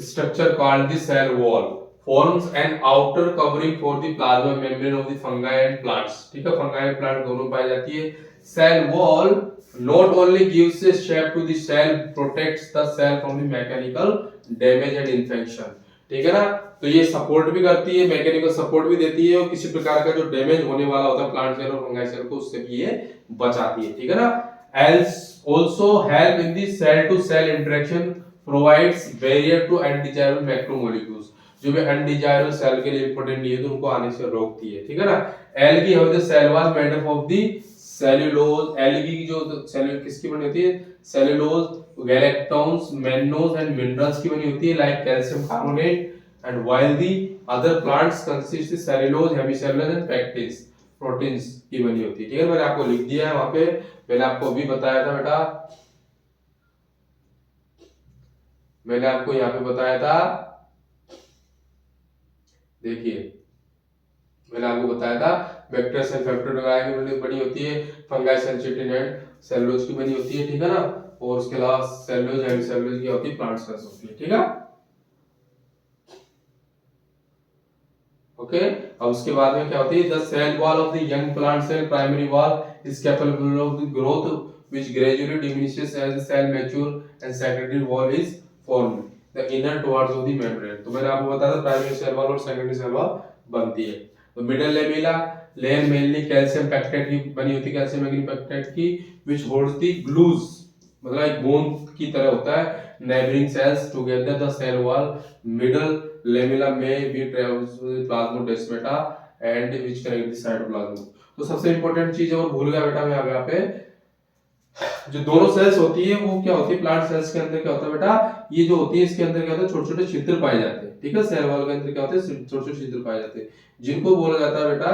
[SPEAKER 1] structure called the cell wall forms an outer covering for the plasma membrane of the fungi and plants, ठीक है। fungi and plant दोनों पाई जाती है। cell wall not only gives a shape to the cell, protects the cell from the mechanical damage and infection, ठीक है ना। तो ये सपोर्ट भी करती है, मैकेनिकल सपोर्ट भी देती है, और किसी प्रकार का जो डैमेज होने वाला होता है प्लांट सेल और फंगाई सेल को, उससे भी ये बचाती है, ठीक है ना। else also help in the cell to cell interaction, provides barrier to undesirable macromolecules, जो भी अनडिजायरेबल सेल के लिए इंपॉर्टेंट नहीं है तो उनको आने से रोकती है, ठीक है ना। Algae have the cell wall made up of the cellulose, algae की जो सेल किसकी बनी होती है, cellulose, galactans, manganese and minerals की बनी होती है, like calcium carbonate, and while the other plants consist cellulose, hemicellulose and pectins, proteins की बनी होती है, ठीक है। मैंने आपको लिख दिया है वहां पे, मैंने आपको अभी बताया था बेटा, मैंने आपको यहाँ पे बताया था, देखिए मैंने आपको बताया था वेक्टर सेल फैक्टर की बनी होती है, fungi cell chitin and cellulose की बनी होती है, ठीक है ना। और उसके अलावा सेलुलोज हेमिसेलुलोज की होती है, प्लांट सेल्स होती है, ठीक है। ओके, अब उसके बाद में क्या होती है, the cell wall of the young plant cell primary wall is capable of the growth which gradually diminishes as the cell mature and secondary wall is formed the inner towards of the membrane. तो मैंने आपको बताया था primary cell wall और secondary cell wall बनती है। तो middle lamella layer mainly calcium pectate की बनी होती है, कैल्शियम मैग्नीशियम पैक्टेट की, व्हिच होल्ड्स द ग्लूज, मतलब एक गोंद की तरह होता है, neighbouring cells together the cell wall. Middle lamella में be travels with plasmodesmata and which connect the cytoplasm. तो सबसे इंपॉर्टेंट चीज और भूल गया बेटा मैं यहाँ पे, जो दोनों सेल्स होती है वो क्या होती है, प्लांट सेल्स के अंदर क्या होता है बेटा, ये जो होती है इसके अंदर क्या होता है, छोटे छोटे छिद्र पाए जाते हैं, ठीक है। सेल वॉल के अंदर क्या होते हैं, छोटे छोटे छिद्र पाए जाते हैं, जिनको बोला जाता है बेटा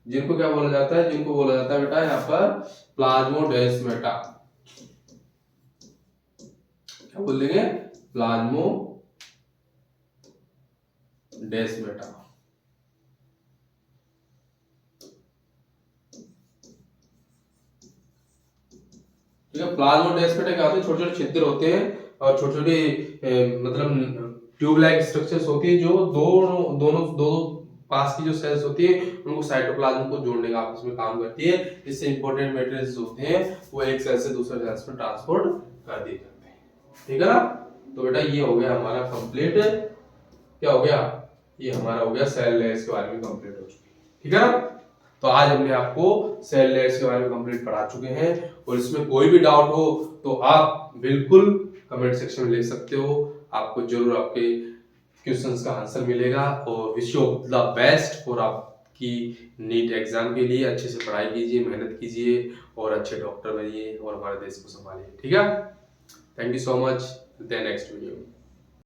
[SPEAKER 1] जिनको क्या बोला जाता है, जिनको बोला जाता है बेटा यहाँ पर प्लाज्मोडेस्माटा। क्या बोल देंगे, प्लाज्मोडेस्माटा। ठीक है, प्लाज्मोडेस्माटा क्या होते हैं, छोटे छोटे छिद्र होते हैं और छोटे छोटे मतलब ट्यूब लाइक स्ट्रक्चर्स होती है, जो दोनों दोनों दो पास की जो सेल्स होती है उनको साइटोप्लाज्म को जोड़ने का आपस में काम करती है, जिससे इंपॉर्टेंट मटेरियल्स होते हैं वो एक सेल से दूसरे सेल्स में ट्रांसपोर्ट कर दिए जाते हैं। ठीक है ना, तो बेटा ये हो गया हमारा कंप्लीट, क्या हो गया, ये हमारा हो गया सेल लेयर्स के बारे में कंप्लीट हो चुकी है। ठीक है ना, तो आज हमने आपको सेल लेयर्स के बारे में कंप्लीट पढ़ा चुके हैं, और इसमें कोई भी डाउट हो तो आप बिल्कुल कमेंट सेक्शन में लिख सकते हो, आपको जरूर आपके क्वेश्चंस का आंसर मिलेगा। और विश यू द बेस्ट, और आपकी नीट एग्जाम के लिए अच्छे से पढ़ाई कीजिए, मेहनत कीजिए और अच्छे डॉक्टर बनिए और हमारे देश को संभालिए। ठीक है, thank you so much, next video.